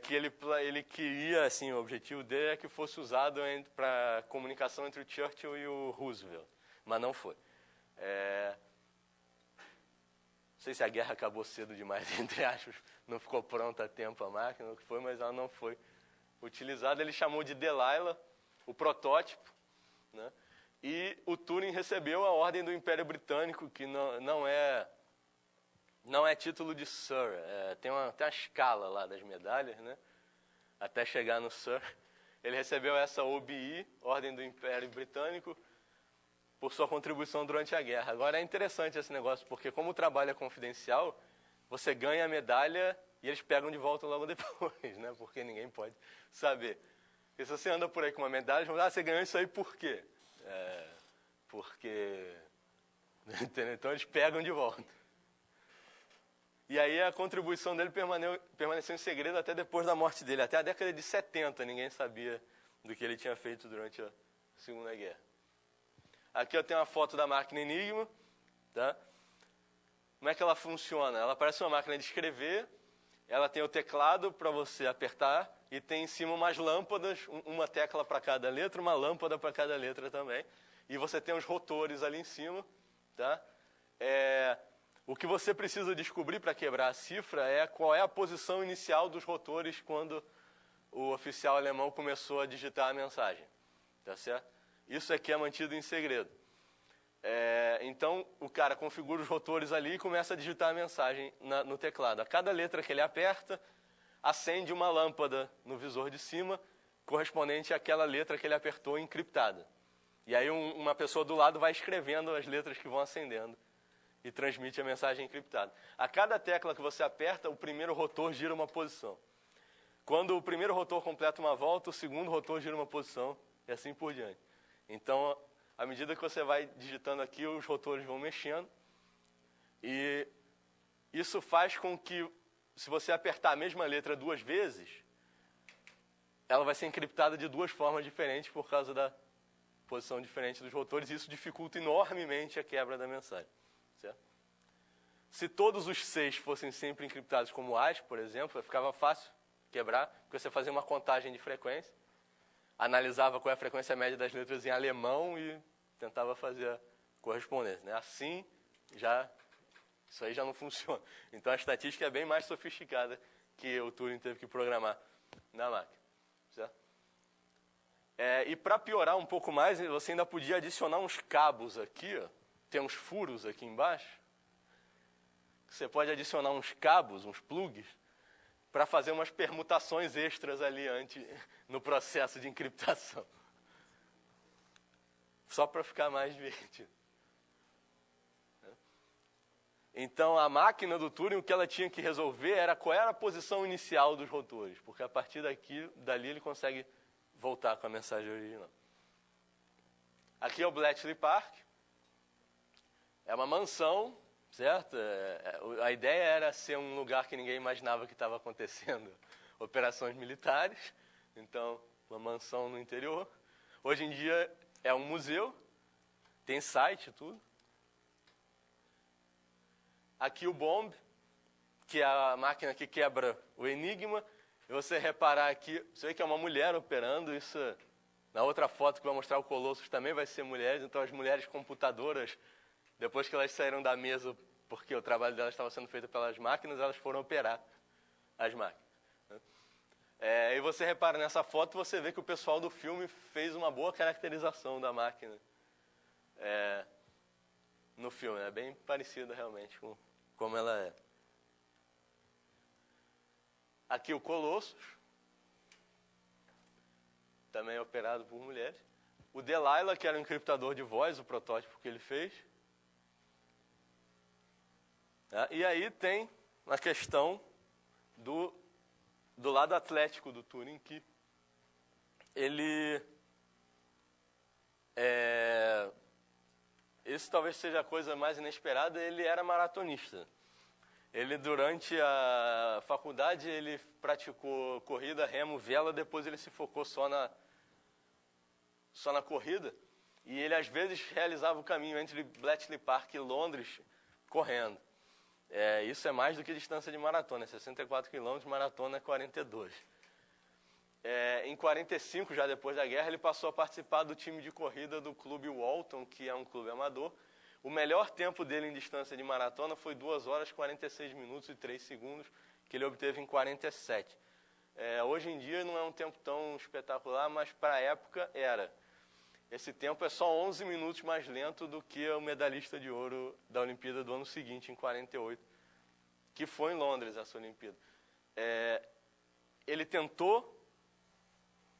S1: que ele queria, assim, o objetivo dele é que fosse usado para comunicação entre o Churchill e o Roosevelt, mas não foi. Não sei se a guerra acabou cedo demais, entre aspas, não ficou pronta a tempo a máquina, o que foi, mas ela não foi utilizada. Ele chamou de Delilah, o protótipo, né? E o Turing recebeu a Ordem do Império Britânico, que não é título de Sir, tem uma escala lá das medalhas, né? Até chegar no Sir. Ele recebeu essa OBE, Ordem do Império Britânico, por sua contribuição durante a guerra. Agora é interessante esse negócio, porque como o trabalho é confidencial, você ganha a medalha e eles pegam de volta logo depois, né? Porque ninguém pode saber. Porque se você anda por aí com uma medalha, você ganhou isso aí por quê? Porque... Então eles pegam de volta. E aí a contribuição dele permaneceu em segredo até depois da morte dele. Até a década de 70 ninguém sabia do que ele tinha feito durante a Segunda Guerra. Aqui eu tenho uma foto da máquina Enigma. Tá? Como é que ela funciona? Ela parece uma máquina de escrever. Ela tem o teclado para você apertar e tem em cima umas lâmpadas, uma tecla para cada letra, uma lâmpada para cada letra também. E você tem os rotores ali em cima. Tá? O que você precisa descobrir para quebrar a cifra é qual é a posição inicial dos rotores quando o oficial alemão começou a digitar a mensagem. Tá certo? Isso aqui é mantido em segredo. Então, o cara configura os rotores ali e começa a digitar a mensagem no teclado. A cada letra que ele aperta, acende uma lâmpada no visor de cima, correspondente àquela letra que ele apertou encriptada. E aí uma pessoa do lado vai escrevendo as letras que vão acendendo e transmite a mensagem encriptada. A cada tecla que você aperta, o primeiro rotor gira uma posição. Quando o primeiro rotor completa uma volta, o segundo rotor gira uma posição e assim por diante. Então, à medida que você vai digitando aqui, os rotores vão mexendo. E isso faz com que, se você apertar a mesma letra duas vezes, ela vai ser encriptada de duas formas diferentes por causa da posição diferente dos rotores. E isso dificulta enormemente a quebra da mensagem. Certo? Se todos os 6 fossem sempre encriptados como AS, por exemplo, ficava fácil quebrar, porque você fazia uma contagem de frequência, analisava qual é a frequência média das letras em alemão e tentava fazer a correspondência. Né? Assim, isso aí já não funciona. Então, a estatística é bem mais sofisticada que o Turing teve que programar na máquina. Certo? E para piorar um pouco mais, você ainda podia adicionar uns cabos aqui, ó. Tem uns furos aqui embaixo. Você pode adicionar uns cabos, uns plugs, para fazer umas permutações extras ali no processo de encriptação. Só para ficar mais divertido. Então, a máquina do Turing, o que ela tinha que resolver era qual era a posição inicial dos rotores, porque a partir dali ele consegue voltar com a mensagem original. Aqui é o Bletchley Park. É uma mansão certo? A ideia era ser um lugar que ninguém imaginava que estava acontecendo operações militares, então uma mansão no interior. Hoje em dia é um museu, tem site, tudo. Aqui o Bomb, que é a máquina que quebra o Enigma. E você reparar aqui, você vê que é uma mulher operando isso. Na outra foto que vai mostrar o Colossus também vai ser mulheres. Então as mulheres computadoras, depois que elas saíram da mesa, porque o trabalho delas estava sendo feito pelas máquinas, elas foram operar as máquinas. E você repara nessa foto, você vê que o pessoal do filme fez uma boa caracterização da máquina no filme. É bem parecida realmente com como ela é. Aqui o Colossus, também operado por mulheres. O Delilah, que era um encriptador de voz, o protótipo que ele fez. E aí tem a questão do lado atlético do Turing, que ele... Isso talvez seja a coisa mais inesperada, ele era maratonista. Ele, durante a faculdade, ele praticou corrida, remo, vela, depois ele se focou só na corrida. E ele, às vezes, realizava o caminho entre Bletchley Park e Londres correndo. Isso é mais do que distância de maratona, 64 quilômetros, maratona é 42. Em 45, já depois da guerra, ele passou a participar do time de corrida do Clube Walton, que é um clube amador. O melhor tempo dele em distância de maratona foi 2 horas, 46 minutos e 3 segundos, que ele obteve em 47. Hoje em dia não é um tempo tão espetacular, mas para a época era. Esse tempo é só 11 minutos mais lento do que o medalhista de ouro da Olimpíada do ano seguinte, em 48, que foi em Londres essa Olimpíada. Ele tentou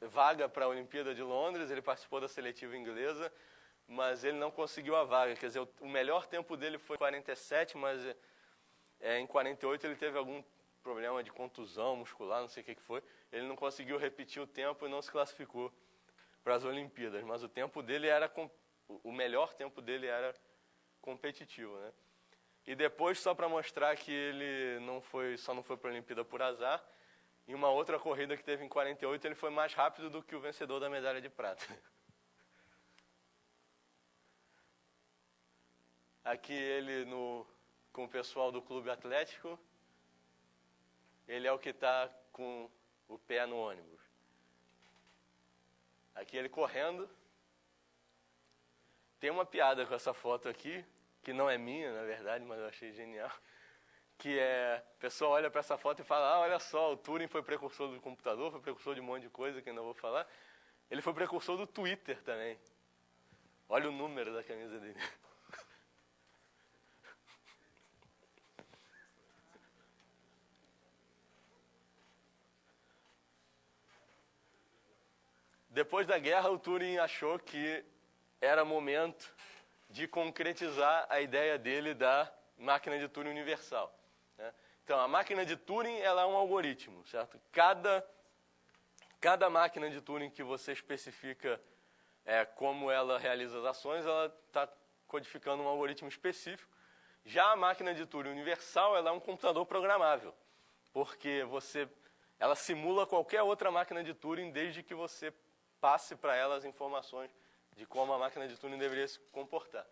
S1: vaga para a Olimpíada de Londres, ele participou da seletiva inglesa, mas ele não conseguiu a vaga. Quer dizer, o melhor tempo dele foi 47, mas em 48 ele teve algum problema de contusão muscular, não sei o que foi. Ele não conseguiu repetir o tempo e não se classificou para as Olimpíadas, mas o tempo dele o melhor tempo dele era competitivo, né? E depois, só para mostrar que ele só não foi para a Olimpíada por azar, em uma outra corrida que teve em 48, ele foi mais rápido do que o vencedor da medalha de prata. Aqui ele com o pessoal do clube atlético. Ele é o que está com o pé no ônibus. Aqui ele correndo. Tem uma piada com essa foto aqui, que não é minha, na verdade, mas eu achei genial. Que o pessoal olha para essa foto e fala, olha só, o Turing foi precursor do computador, foi precursor de um monte de coisa que eu não vou falar. Ele foi precursor do Twitter também. Olha o número da camisa dele. Depois da guerra, o Turing achou que era momento de concretizar a ideia dele da máquina de Turing universal. Então, a máquina de Turing ela é um algoritmo, certo? Cada máquina de Turing que você especifica como ela realiza as ações, ela está codificando um algoritmo específico. Já a máquina de Turing universal ela é um computador programável, porque ela simula qualquer outra máquina de Turing desde que você passe para ela as informações de como a máquina de Turing deveria se comportar.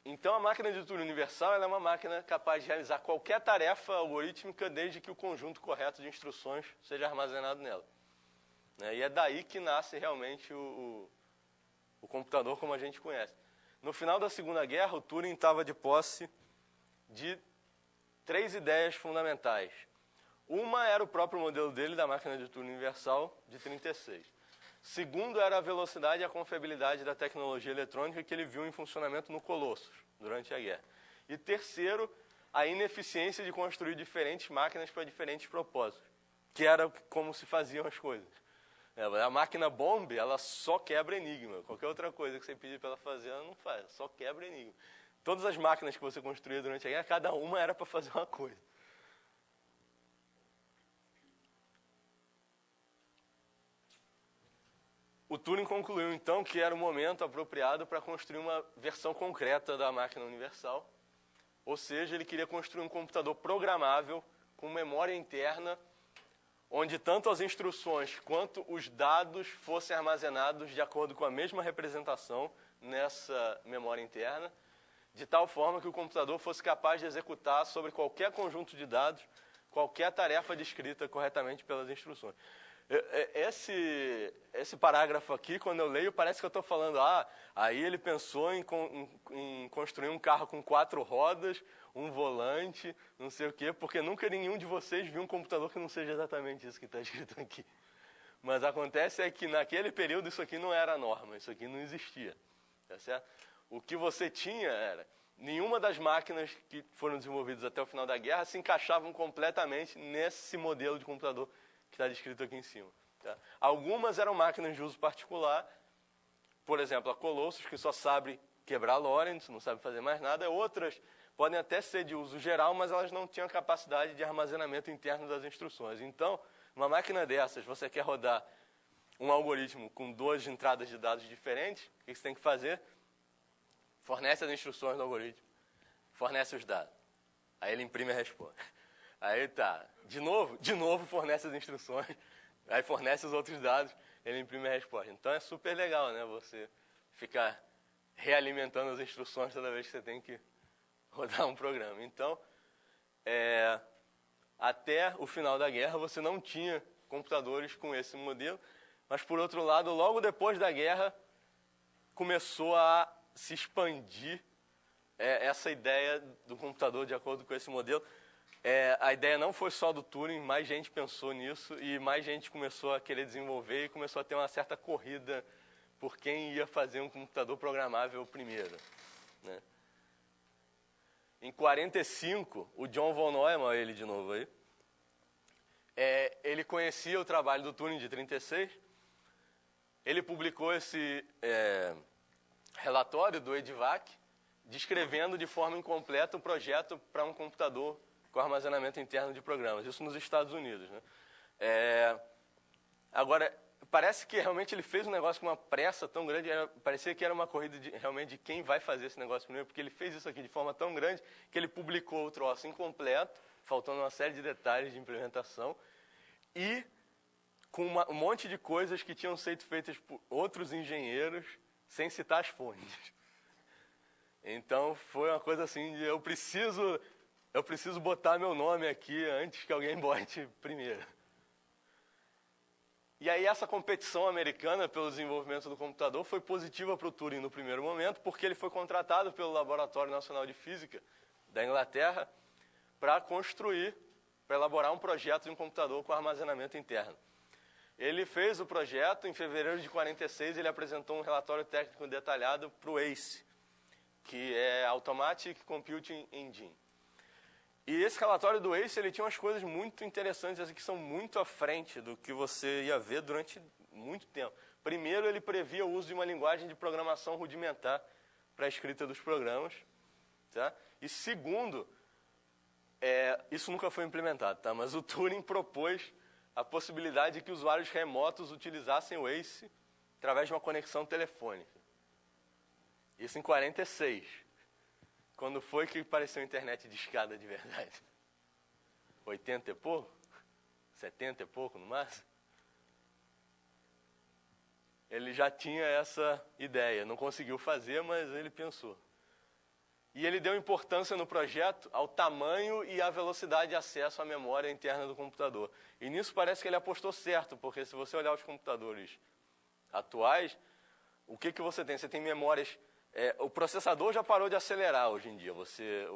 S1: Então, a máquina de Turing universal ela é uma máquina capaz de realizar qualquer tarefa algorítmica desde que o conjunto correto de instruções seja armazenado nela. E é daí que nasce realmente o computador como a gente conhece. No final da Segunda Guerra, o Turing estava de posse de 3 ideias fundamentais. Uma era o próprio modelo dele, da máquina de Turing universal, de 36. Segundo era a velocidade e a confiabilidade da tecnologia eletrônica que ele viu em funcionamento no Colossus, durante a guerra. E terceiro, a ineficiência de construir diferentes máquinas para diferentes propósitos, que era como se faziam as coisas. A máquina Bomb, ela só quebra enigma. Qualquer outra coisa que você pedir para ela fazer, ela não faz, só quebra enigma. Todas as máquinas que você construía durante a guerra, cada uma era para fazer uma coisa. O Turing concluiu, então, que era o momento apropriado para construir uma versão concreta da máquina universal, Ou seja, ele queria construir um computador programável com memória interna, onde tanto as instruções quanto os dados fossem armazenados de acordo com a mesma representação nessa memória interna, de tal forma que o computador fosse capaz de executar sobre qualquer conjunto de dados, qualquer tarefa descrita corretamente pelas instruções. Esse parágrafo aqui, quando eu leio, parece que eu estou falando, aí ele pensou em construir um carro com 4 rodas, um volante, não sei o quê, porque nunca nenhum de vocês viu um computador que não seja exatamente isso que está escrito aqui. Mas acontece é que naquele período isso aqui não era a norma, isso aqui não existia, tá certo? O que você tinha era, nenhuma das máquinas que foram desenvolvidas até o final da guerra se encaixavam completamente nesse modelo de computador que está descrito aqui em cima. Tá? Algumas eram máquinas de uso particular, por exemplo, a Colossus, que só sabe quebrar Lorentz, não sabe fazer mais nada. Outras podem até ser de uso geral, mas elas não tinham capacidade de armazenamento interno das instruções. Então, uma máquina dessas, você quer rodar um algoritmo com 2 entradas de dados diferentes, o que você tem que fazer? Fornece as instruções do algoritmo, fornece os dados. Aí ele imprime a resposta. Aí tá, de novo fornece as instruções, aí fornece os outros dados, ele imprime a resposta. Então é super legal, né, você ficar realimentando as instruções toda vez que você tem que rodar um programa. Então, até o final da guerra você não tinha computadores com esse modelo, mas por outro lado, logo depois da guerra, começou a se expandir essa ideia do computador de acordo com esse modelo. A ideia não foi só do Turing, mais gente pensou nisso e mais gente começou a querer desenvolver e começou a ter uma certa corrida por quem ia fazer um computador programável primeiro, né? Em 45, o John von Neumann, ele de novo aí, ele conhecia o trabalho do Turing de 36, ele publicou esse relatório do EDVAC, descrevendo de forma incompleta o projeto para um computador com armazenamento interno de programas, isso nos Estados Unidos, né? Agora, parece que realmente ele fez um negócio com uma pressa tão grande, parecia que era uma corrida realmente de quem vai fazer esse negócio primeiro, porque ele fez isso aqui de forma tão grande que ele publicou o troço incompleto, faltando uma série de detalhes de implementação, e com um monte de coisas que tinham sido feitas por outros engenheiros, sem citar as fontes. Então, foi uma coisa assim de eu preciso botar meu nome aqui antes que alguém bote primeiro. E aí essa competição americana pelo desenvolvimento do computador foi positiva para o Turing no primeiro momento, porque ele foi contratado pelo Laboratório Nacional de Física da Inglaterra para elaborar um projeto de um computador com armazenamento interno. Ele fez o projeto, em fevereiro de 46, ele apresentou um relatório técnico detalhado para o ACE, que é Automatic Computing Engine. E esse relatório do ACE, ele tinha umas coisas muito interessantes, assim, que são muito à frente do que você ia ver durante muito tempo. Primeiro, ele previa o uso de uma linguagem de programação rudimentar para a escrita dos programas. Tá? E segundo, isso nunca foi implementado, tá? Mas o Turing propôs a possibilidade de que usuários remotos utilizassem o ACE através de uma conexão telefônica. Isso em 46. Quando foi que apareceu a internet de escada de verdade? 80 e pouco? 70 e pouco, no máximo? Ele já tinha essa ideia. Não conseguiu fazer, mas ele pensou. E ele deu importância no projeto ao tamanho e à velocidade de acesso à memória interna do computador. E nisso parece que ele apostou certo, porque se você olhar os computadores atuais, o que você tem? Você tem memórias... o processador já parou de acelerar hoje em dia. Você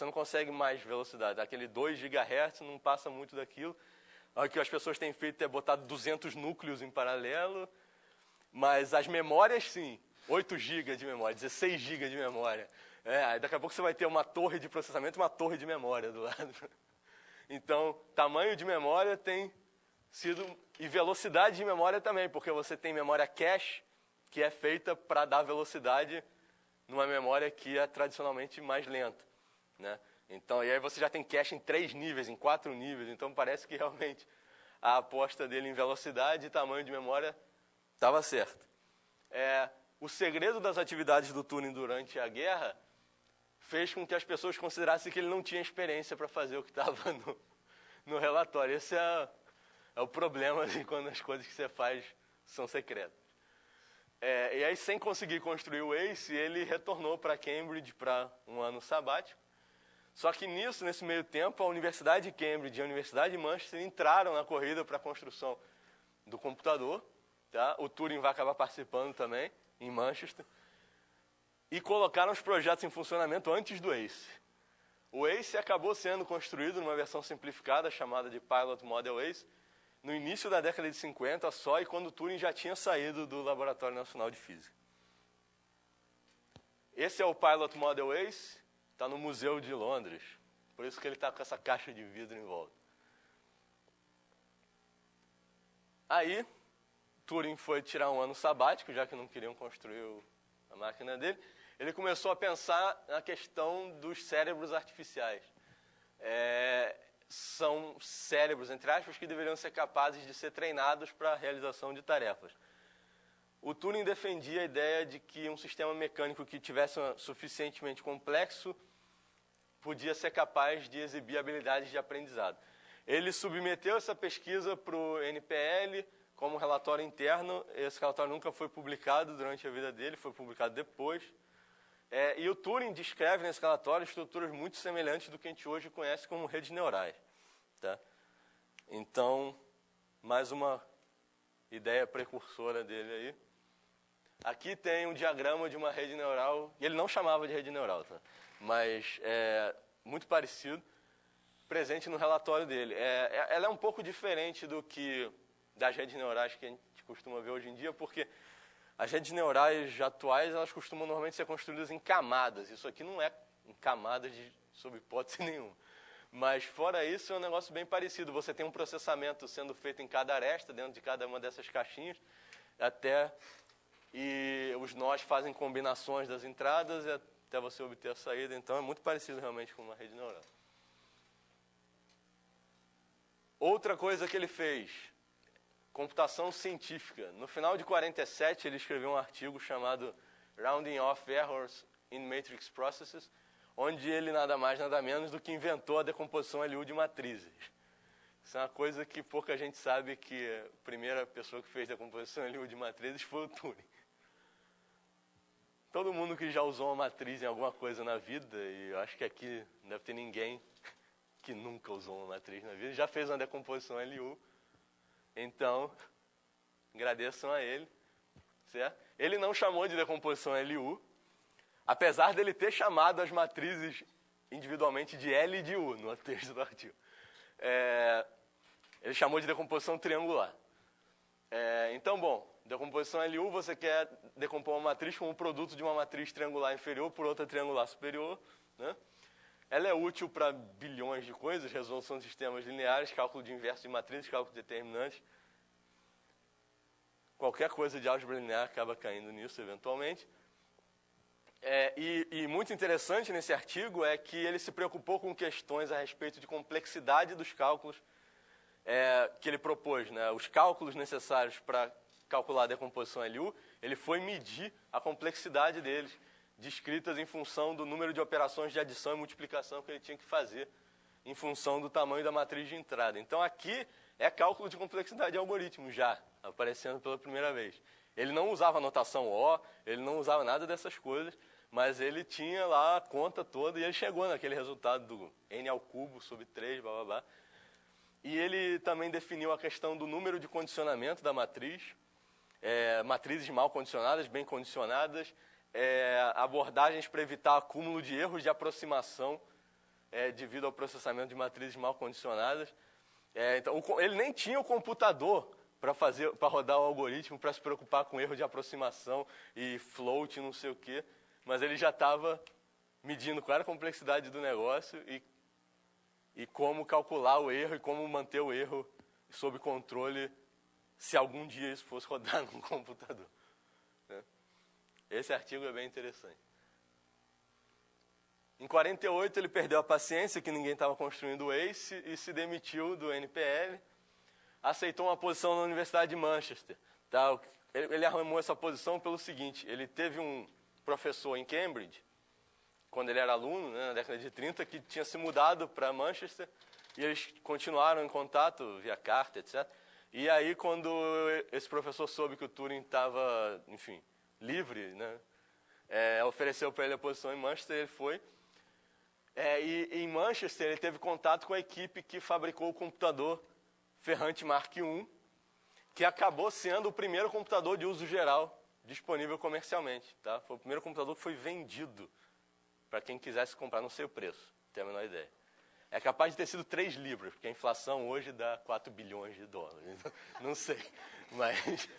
S1: não consegue mais velocidade. Aquele 2 GHz não passa muito daquilo. O que as pessoas têm feito é botar 200 núcleos em paralelo. Mas as memórias, sim. 8 GB de memória, 16 GB de memória. Daqui a pouco você vai ter uma torre de processamento e uma torre de memória do lado. Então, tamanho de memória tem sido... E velocidade de memória também, porque você tem memória cache, que é feita para dar velocidade numa memória que é tradicionalmente mais lenta, né? Então, e aí você já tem cache em 3 níveis, em 4 níveis, então parece que realmente a aposta dele em velocidade e tamanho de memória estava certa. O segredo das atividades do Turing durante a guerra fez com que as pessoas considerassem que ele não tinha experiência para fazer o que estava no relatório. Esse é o problema assim, quando as coisas que você faz são secretas. E aí, sem conseguir construir o ACE, ele retornou para Cambridge para um ano sabático. Só que nesse meio tempo, a Universidade de Cambridge e a Universidade de Manchester entraram na corrida para a construção do computador. Tá? O Turing vai acabar participando também, em Manchester. E colocaram os projetos em funcionamento antes do ACE. O ACE acabou sendo construído numa versão simplificada, chamada de Pilot Model ACE, no início da década de 50 só, e quando o Turing já tinha saído do Laboratório Nacional de Física. Esse é o Pilot Model ACE, está no Museu de Londres, por isso que ele está com essa caixa de vidro em volta. Aí, Turing foi tirar um ano sabático, já que não queriam construir a máquina dele. Ele começou a pensar na questão dos cérebros artificiais. São cérebros, entre aspas, que deveriam ser capazes de ser treinados para a realização de tarefas. O Turing defendia a ideia de que um sistema mecânico que tivesse suficientemente complexo podia ser capaz de exibir habilidades de aprendizado. Ele submeteu essa pesquisa para o NPL como relatório interno. Esse relatório nunca foi publicado durante a vida dele, foi publicado depois. E o Turing descreve nesse relatório estruturas muito semelhantes do que a gente hoje conhece como redes neurais. Tá? Então, mais uma ideia precursora dele aí. Aqui tem um diagrama de uma rede neural, e ele não chamava de rede neural, tá? Mas é muito parecido, presente no relatório dele. Ela é um pouco diferente das redes neurais que a gente costuma ver hoje em dia, porque as redes neurais atuais, elas costumam normalmente ser construídas em camadas. Isso aqui não é em camadas sob hipótese nenhuma. Mas fora isso, é um negócio bem parecido. Você tem um processamento sendo feito em cada aresta, dentro de cada uma dessas caixinhas, e os nós fazem combinações das entradas até você obter a saída. Então, é muito parecido realmente com uma rede neural. Outra coisa que ele fez, computação científica. No final de 47, ele escreveu um artigo chamado Rounding Off Errors in Matrix Processes, onde ele nada mais, nada menos do que inventou a decomposição LU de matrizes. Isso é uma coisa que pouca gente sabe, que a primeira pessoa que fez decomposição LU de matrizes foi o Turing. Todo mundo que já usou uma matriz em alguma coisa na vida, e eu acho que aqui não deve ter ninguém que nunca usou uma matriz na vida, já fez uma decomposição LU. Então, agradeçam a ele. Certo? Ele não chamou de decomposição LU, apesar dele ter chamado as matrizes individualmente de L e de U no texto do artigo. Ele chamou de decomposição triangular. Então, bom, decomposição LU, você quer decompor uma matriz como um produto de uma matriz triangular inferior por outra triangular superior, né? Ela é útil para bilhões de coisas, resolução de sistemas lineares, cálculo de inverso de matrizes, cálculo de determinantes. Qualquer coisa de álgebra linear acaba caindo nisso, eventualmente. E muito interessante nesse artigo é que ele se preocupou com questões a respeito de complexidade dos cálculos que ele propôs, né? Os cálculos necessários para calcular a decomposição LU, ele foi medir a complexidade deles, descritas em função do número de operações de adição e multiplicação que ele tinha que fazer em função do tamanho da matriz de entrada. Então, aqui é cálculo de complexidade de algoritmo já, aparecendo pela primeira vez. Ele não usava notação O, ele não usava nada dessas coisas, mas ele tinha lá a conta toda e ele chegou naquele resultado do n ao cubo sobre 3, blá, blá, blá. E ele também definiu a questão do número de condicionamento da matriz, matrizes mal condicionadas, bem condicionadas, abordagens para evitar acúmulo de erros de aproximação devido ao processamento de matrizes mal condicionadas. Então, ele nem tinha o computador para rodar o algoritmo, para se preocupar com erro de aproximação e float, não sei o quê, mas ele já estava medindo qual era a complexidade do negócio e como calcular o erro e como manter o erro sob controle se algum dia isso fosse rodar num computador. Né? Esse artigo é bem interessante. Em 48, ele perdeu a paciência, que ninguém estava construindo o ACE, e se demitiu do NPL. Aceitou uma posição na Universidade de Manchester. Tá? Ele arrumou essa posição pelo seguinte: ele teve um professor em Cambridge quando ele era aluno, né, na década de 30, que tinha se mudado para Manchester, e eles continuaram em contato via carta, etc. E aí, quando esse professor soube que o Turing estava, enfim, livre, né, ofereceu para ele a posição em Manchester, ele foi. E em Manchester ele teve contato com a equipe que fabricou o computador Ferrante Mark I, que acabou sendo o primeiro computador de uso geral disponível comercialmente. Tá? Foi o primeiro computador que foi vendido para quem quisesse comprar, não sei o preço, não tenho a menor ideia. É capaz de ter sido 3 libras, porque a inflação hoje dá 4 bilhões de dólares. Não sei, mas...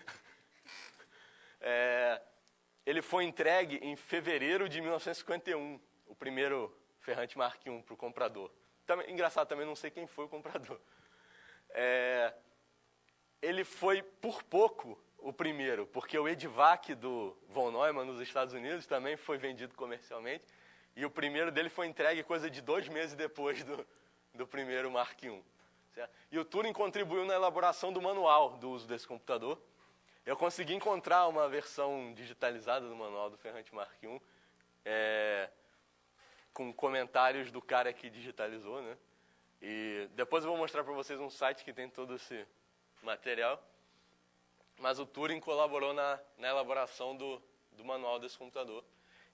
S1: ele foi entregue em fevereiro de 1951, o primeiro Ferrante Mark I para o comprador. Também, engraçado, também não sei quem foi o comprador. Ele foi, por pouco, o primeiro, porque o EDIVAC do von Neumann, nos Estados Unidos, também foi vendido comercialmente, e o primeiro dele foi entregue coisa de 2 meses depois do primeiro Mark I. Certo? E o Turing contribuiu na elaboração do manual do uso desse computador. Eu consegui encontrar uma versão digitalizada do manual do Ferrante Mark I, com comentários do cara que digitalizou, né? E depois eu vou mostrar para vocês um site que tem todo esse material. Mas o Turing colaborou na elaboração do manual desse computador.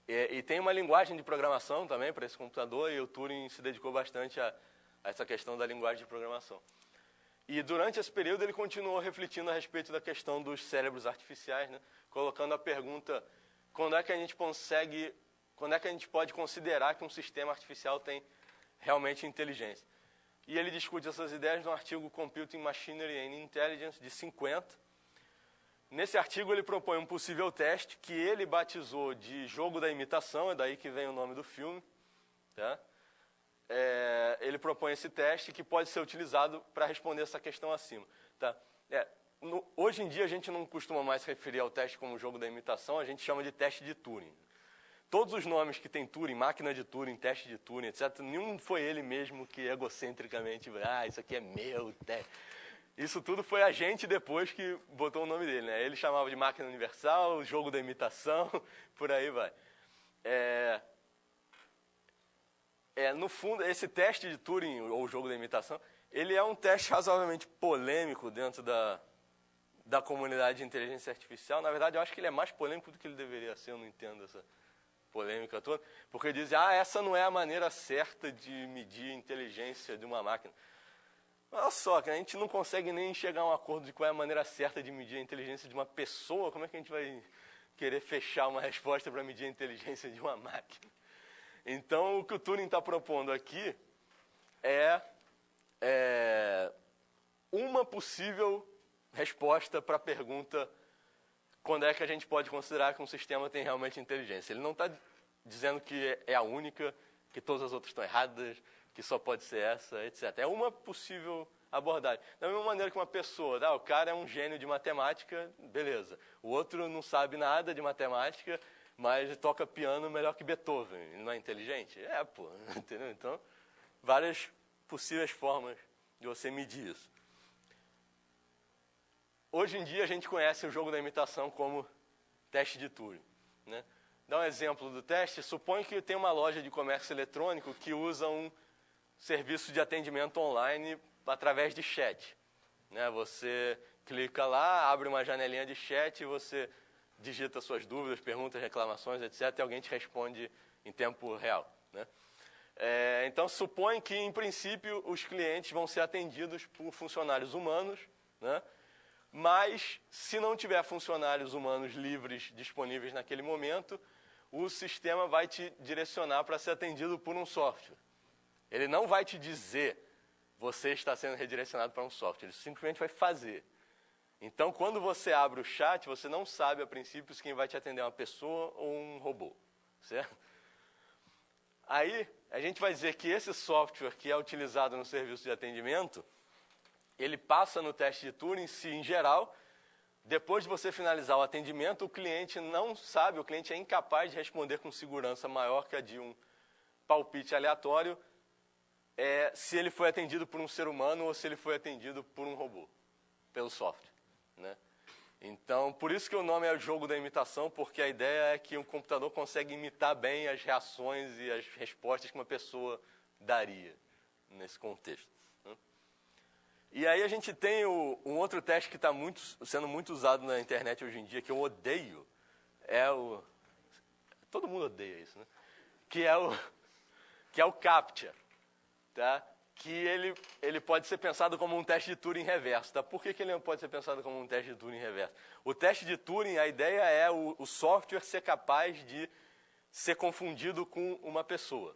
S1: E tem uma linguagem de programação também para esse computador, e o Turing se dedicou bastante a essa questão da linguagem de programação. E durante esse período ele continuou refletindo a respeito da questão dos cérebros artificiais, né? Colocando a pergunta, quando é que a gente pode considerar que um sistema artificial tem realmente inteligência? E ele discute essas ideias no artigo Computing Machinery and Intelligence, de 50. Nesse artigo ele propõe um possível teste que ele batizou de jogo da imitação, é daí que vem o nome do filme. Tá? Ele propõe esse teste que pode ser utilizado para responder essa questão acima. Tá? Hoje em dia a gente não costuma mais se referir ao teste como jogo da imitação, a gente chama de teste de Turing. Todos os nomes que tem Turing, máquina de Turing, teste de Turing, etc., nenhum foi ele mesmo que egocentricamente, isso aqui é meu teste. Isso tudo foi a gente depois que botou o nome dele, né? Ele chamava de máquina universal, jogo da imitação, por aí vai. No fundo, esse teste de Turing, ou jogo da imitação, ele é um teste razoavelmente polêmico dentro da comunidade de inteligência artificial. Na verdade, eu acho que ele é mais polêmico do que ele deveria ser, eu não entendo essa polêmica toda. Porque dizem, essa não é a maneira certa de medir a inteligência de uma máquina. Olha só, que a gente não consegue nem chegar a um acordo de qual é a maneira certa de medir a inteligência de uma pessoa. Como é que a gente vai querer fechar uma resposta para medir a inteligência de uma máquina? Então, o que o Turing está propondo aqui é uma possível resposta para a pergunta quando é que a gente pode considerar que um sistema tem realmente inteligência. Ele não está dizendo que é a única, que todas as outras estão erradas, que só pode ser essa, etc. É uma possível abordagem. Da mesma maneira que uma pessoa, o cara é um gênio de matemática, beleza. O outro não sabe nada de matemática, mas toca piano melhor que Beethoven. Ele não é inteligente? Entendeu? Então, várias possíveis formas de você medir isso. Hoje em dia a gente conhece o jogo da imitação como teste de Turing, né? Dá um exemplo do teste. Suponha que tem uma loja de comércio eletrônico que usa um serviço de atendimento online através de chat. Né? Você clica lá, abre uma janelinha de chat e você digita suas dúvidas, perguntas, reclamações, etc. E alguém te responde em tempo real. Né? Então, supõe que, em princípio, os clientes vão ser atendidos por funcionários humanos, né? Mas, se não tiver funcionários humanos livres disponíveis naquele momento, o sistema vai te direcionar para ser atendido por um software. Ele não vai te dizer, você está sendo redirecionado para um software, ele simplesmente vai fazer. Então, quando você abre o chat, você não sabe, a princípio, se quem vai te atender é uma pessoa ou um robô, certo? Aí, a gente vai dizer que esse software que é utilizado no serviço de atendimento, ele passa no teste de Turing se, em geral, depois de você finalizar o atendimento, o cliente não sabe, o cliente é incapaz de responder com segurança maior que a de um palpite aleatório, se ele foi atendido por um ser humano ou se ele foi atendido por um robô, pelo software. Né? Então, por isso que o nome é o jogo da imitação, porque a ideia é que um computador consegue imitar bem as reações e as respostas que uma pessoa daria nesse contexto. E aí a gente tem um outro teste que está sendo muito usado na internet hoje em dia, que eu odeio, todo mundo odeia isso, né? Que é o CAPTCHA, tá? Que ele pode ser pensado como um teste de Turing reverso. Tá? Por que ele não pode ser pensado como um teste de Turing reverso? O teste de Turing, a ideia é o software ser capaz de ser confundido com uma pessoa,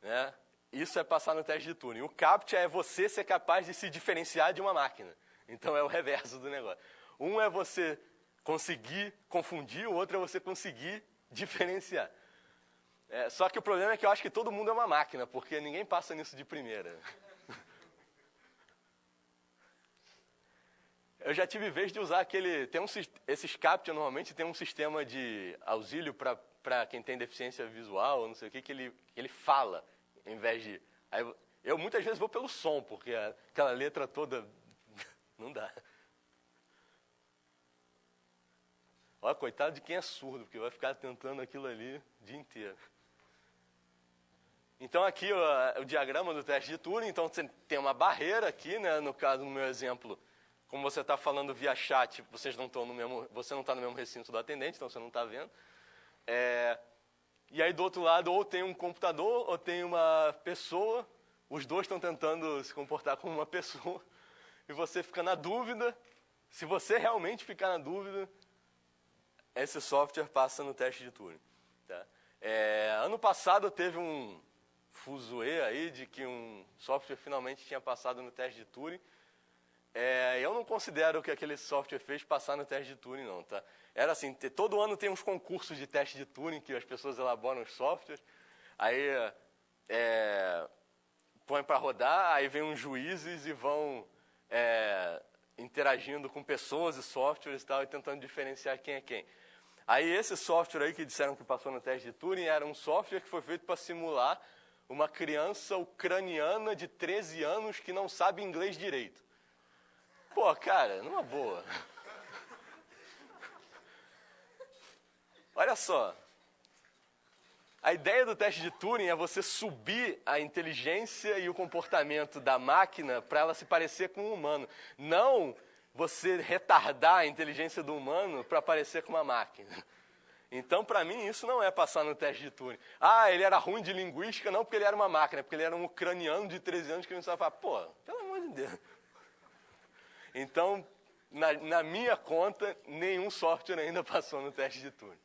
S1: né? Isso é passar no teste de Turing. O CAPTCHA é você ser capaz de se diferenciar de uma máquina. Então é o reverso do negócio. Um é você conseguir confundir, o outro é você conseguir diferenciar. Só que o problema é que eu acho que todo mundo é uma máquina, porque ninguém passa nisso de primeira. Eu já tive vez de usar esses CAPTCHA normalmente tem um sistema de auxílio para quem tem deficiência visual, ou não sei o que ele fala, em vez de... Aí eu muitas vezes vou pelo som, porque aquela letra toda não dá. Olha, coitado de quem é surdo, porque vai ficar tentando aquilo ali o dia inteiro. Então aqui o diagrama do teste de Turing, então você tem uma barreira aqui, né? No caso, no meu exemplo, como você está falando via chat, você não está no mesmo recinto do atendente, então você não está vendo. E aí do outro lado, ou tem um computador, ou tem uma pessoa, os dois estão tentando se comportar como uma pessoa, e você fica na dúvida. Se você realmente ficar na dúvida, esse software passa no teste de Turing. Tá? Ano passado teve um fuzuê aí de que um software finalmente tinha passado no teste de Turing. Eu não considero que aquele software fez passar no teste de Turing, não. Tá? Era assim, todo ano tem uns concursos de teste de Turing que as pessoas elaboram os softwares, aí põe para rodar, aí vem uns juízes e vão interagindo com pessoas e softwares e tal, e tentando diferenciar quem é quem. Aí esse software aí que disseram que passou no teste de Turing era um software que foi feito para simular uma criança ucraniana de 13 anos que não sabe inglês direito. Pô, cara, numa boa. Olha só. A ideia do teste de Turing é você subir a inteligência e o comportamento da máquina para ela se parecer com o humano. Não você retardar a inteligência do humano para parecer com uma máquina. Então, para mim, isso não é passar no teste de Turing. Ele era ruim de linguística, não porque ele era uma máquina, porque ele era um ucraniano de 13 anos que não sabe falar. Pô, pelo amor de Deus. Então, na minha conta, nenhum software ainda passou no teste de Turing.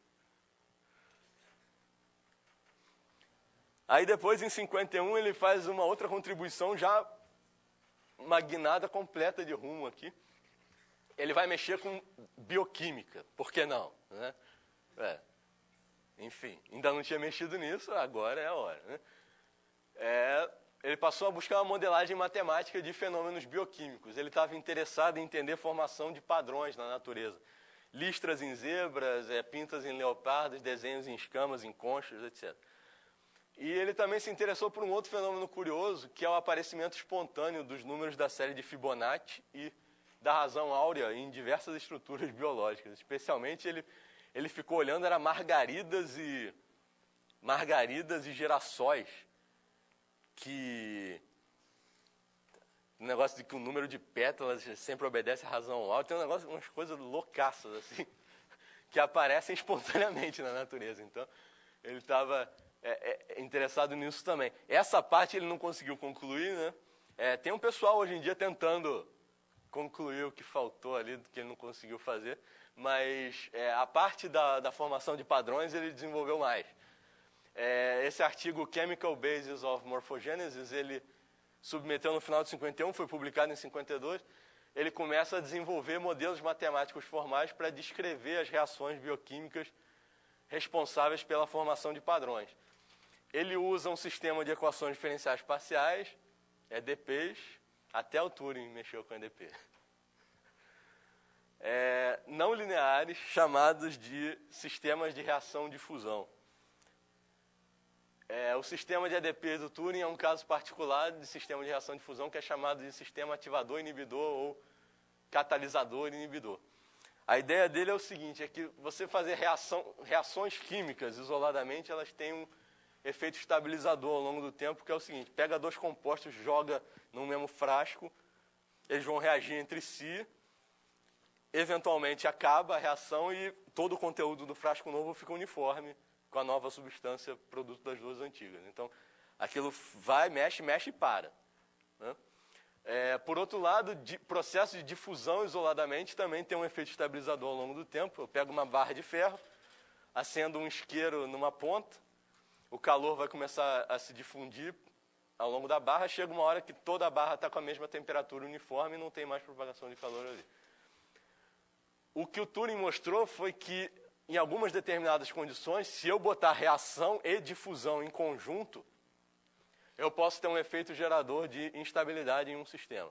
S1: Aí depois, em 51, ele faz uma outra contribuição já uma guinada completa de rumo aqui. Ele vai mexer com bioquímica, por que não? Né? Enfim, ainda não tinha mexido nisso, agora é a hora. Né? Ele passou a buscar uma modelagem matemática de fenômenos bioquímicos. Ele estava interessado em entender formação de padrões na natureza. Listras em zebras, pintas em leopardos, desenhos em escamas, em conchas, etc. E ele também se interessou por um outro fenômeno curioso, que é o aparecimento espontâneo dos números da série de Fibonacci e da razão áurea em diversas estruturas biológicas. Especialmente, ele ficou olhando, era margaridas e girassóis, que o negócio de que o número de pétalas sempre obedece à razão áurea, tem umas coisas loucaças, assim, que aparecem espontaneamente na natureza. Então, ele estava interessado nisso também. Essa parte ele não conseguiu concluir, né? Tem um pessoal hoje em dia tentando concluir o que faltou ali, do que ele não conseguiu fazer, mas a parte da formação de padrões ele desenvolveu mais. Esse artigo Chemical Bases of Morphogenesis, ele submeteu no final de 51, foi publicado em 52, ele começa a desenvolver modelos matemáticos formais para descrever as reações bioquímicas responsáveis pela formação de padrões. Ele usa um sistema de equações diferenciais parciais, EDPs, até o Turing mexeu com EDP. Não lineares, chamados de sistemas de reação de fusão. O sistema de EDP do Turing é um caso particular de sistema de reação de fusão que é chamado de sistema ativador-inibidor ou catalisador-inibidor. A ideia dele é o seguinte, é que você fazer reações químicas isoladamente, elas têm um efeito estabilizador ao longo do tempo, que é o seguinte, pega dois compostos, joga no mesmo frasco, eles vão reagir entre si, eventualmente acaba a reação e todo o conteúdo do frasco novo fica uniforme com a nova substância produto das duas antigas. Então, aquilo vai, mexe e para, né? Por outro lado, processo de difusão isoladamente também tem um efeito estabilizador ao longo do tempo. Eu pego uma barra de ferro, acendo um isqueiro numa ponta, o calor vai começar a se difundir ao longo da barra, chega uma hora que toda a barra está com a mesma temperatura uniforme e não tem mais propagação de calor ali. O que o Turing mostrou foi que, em algumas determinadas condições, se eu botar reação e difusão em conjunto, eu posso ter um efeito gerador de instabilidade em um sistema.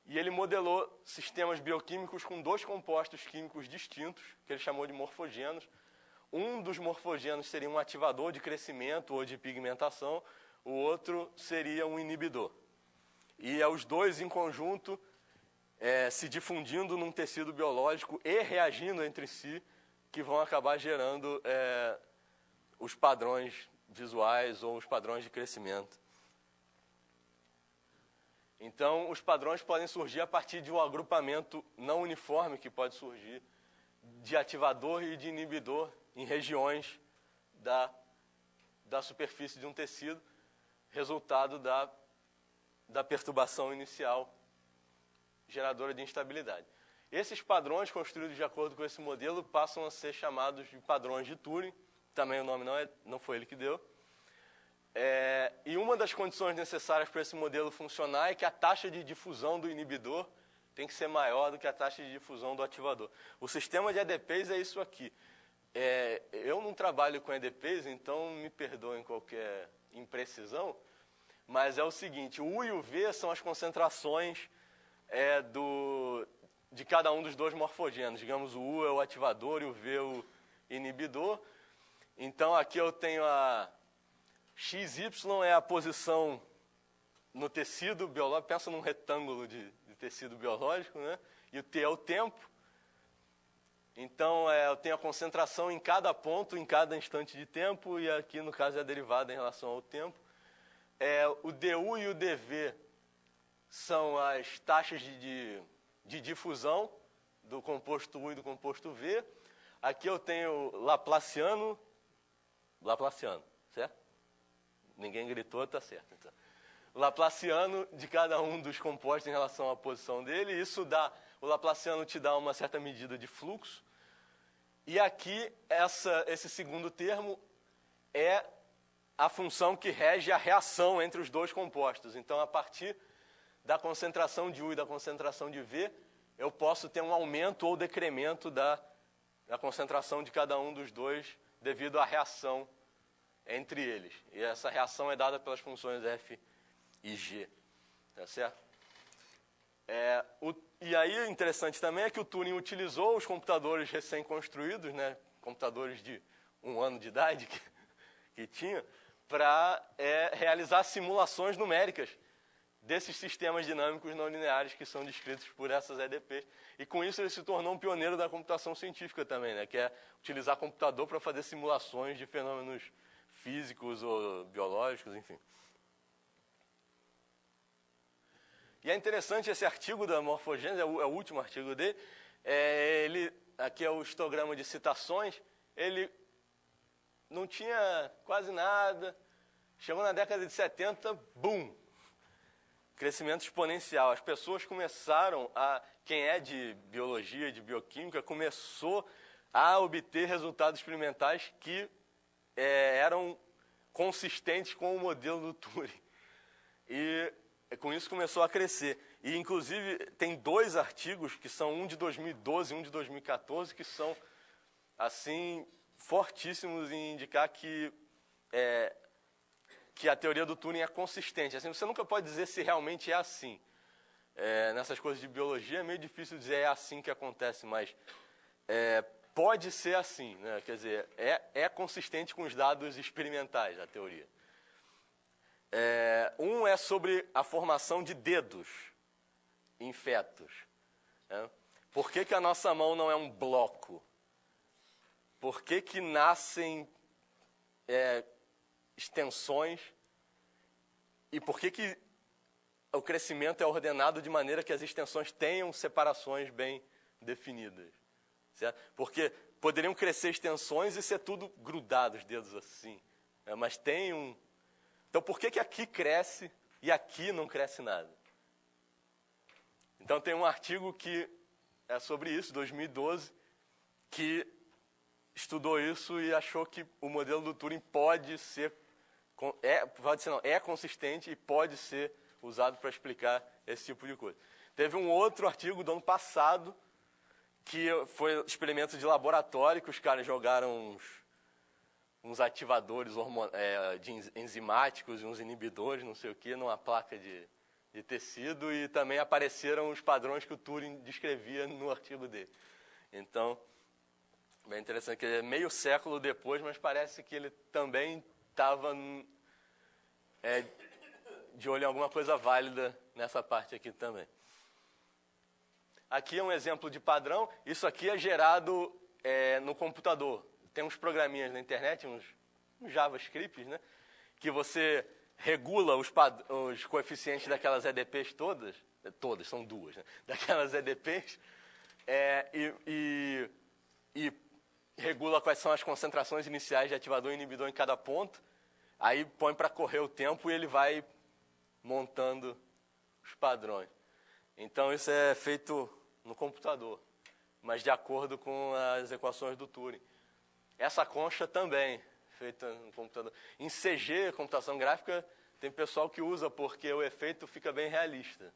S1: E ele modelou sistemas bioquímicos com dois compostos químicos distintos, que ele chamou de morfogênios. Um dos morfogênios seria um ativador de crescimento ou de pigmentação, o outro seria um inibidor. E os dois em conjunto se difundindo num tecido biológico e reagindo entre si, que vão acabar gerando os padrões visuais ou os padrões de crescimento. Então, os padrões podem surgir a partir de um agrupamento não uniforme que pode surgir de ativador e de inibidor em regiões da superfície de um tecido, resultado da perturbação inicial geradora de instabilidade. Esses padrões construídos de acordo com esse modelo passam a ser chamados de padrões de Turing. Também o nome não foi ele que deu. E uma das condições necessárias para esse modelo funcionar é que a taxa de difusão do inibidor tem que ser maior do que a taxa de difusão do ativador. O sistema de EDPs é isso aqui. Eu não trabalho com EDPs, então me perdoem qualquer imprecisão, mas é o seguinte, o U e o V são as concentrações de cada um dos dois morfogênios. Digamos, o U é o ativador e o V é o inibidor. Então, aqui eu tenho a XY é a posição no tecido biológico, pensa num retângulo de tecido biológico, né? E o T é o tempo. Então, eu tenho a concentração em cada ponto, em cada instante de tempo, e aqui, no caso, é a derivada em relação ao tempo. O DU e o DV são as taxas de difusão do composto U e do composto V. Aqui eu tenho Laplaciano, certo? Ninguém gritou, tá certo. Então, Laplaciano de cada um dos compostos em relação à posição dele. Isso o Laplaciano te dá uma certa medida de fluxo. E aqui, esse segundo termo é a função que rege a reação entre os dois compostos. Então, a partir da concentração de U e da concentração de V, eu posso ter um aumento ou decremento da concentração de cada um dos dois devido à reação entre eles. E essa reação é dada pelas funções f e g. Tá certo? E aí, interessante também é que o Turing utilizou os computadores recém-construídos, né, computadores de 1 ano de idade que tinha, para realizar simulações numéricas desses sistemas dinâmicos não lineares que são descritos por essas EDPs. E com isso ele se tornou um pioneiro da computação científica também, né, que é utilizar computador para fazer simulações de fenômenos físicos ou biológicos, enfim. E é interessante esse artigo da morfogênese, é o último artigo dele, aqui é o histograma de citações, ele não tinha quase nada, chegou na década de 70, boom, crescimento exponencial. As pessoas começaram quem é de biologia, de bioquímica, começou a obter resultados experimentais que eram consistentes com o modelo do Turing. E com isso começou a crescer. E, inclusive, tem 2 artigos, que são um de 2012 e um de 2014, que são, assim, fortíssimos em indicar que a teoria do Turing é consistente. Assim, você nunca pode dizer se realmente é assim. Nessas coisas de biologia é meio difícil dizer é assim que acontece, mas pode ser assim, né? Quer dizer, é consistente com os dados experimentais, a teoria. Um é sobre a formação de dedos em fetos, né? Por que que a nossa mão não é um bloco? Por que que nascem extensões? E por que que o crescimento é ordenado de maneira que as extensões tenham separações bem definidas? Certo? Porque poderiam crescer extensões e ser tudo grudado, os dedos assim. Mas tem um... Então, por que que aqui cresce e aqui não cresce nada? Então, tem um artigo que é sobre isso, 2012, que estudou isso e achou que o modelo do Turing pode ser consistente e pode ser usado para explicar esse tipo de coisa. Teve um outro artigo do ano passado, que foi experimento de laboratório, que os caras jogaram uns ativadores enzimáticos e uns inibidores, não sei o que, numa placa de tecido, e também apareceram os padrões que o Turing descrevia no artigo dele. Então, bem interessante, que é meio século depois, mas parece que ele também estava de olho em alguma coisa válida nessa parte aqui também. Aqui é um exemplo de padrão. Isso aqui é gerado no computador. Tem uns programinhas na internet, uns JavaScripts, né, que você regula os coeficientes daquelas EDPs todas, são duas, né, daquelas EDPs, e regula quais são as concentrações iniciais de ativador e inibidor em cada ponto. Aí põe para correr o tempo e ele vai montando os padrões. Então, isso é feito no computador, mas de acordo com as equações do Turing. Essa concha também, feita no computador. Em CG, computação gráfica, tem pessoal que usa porque o efeito fica bem realista.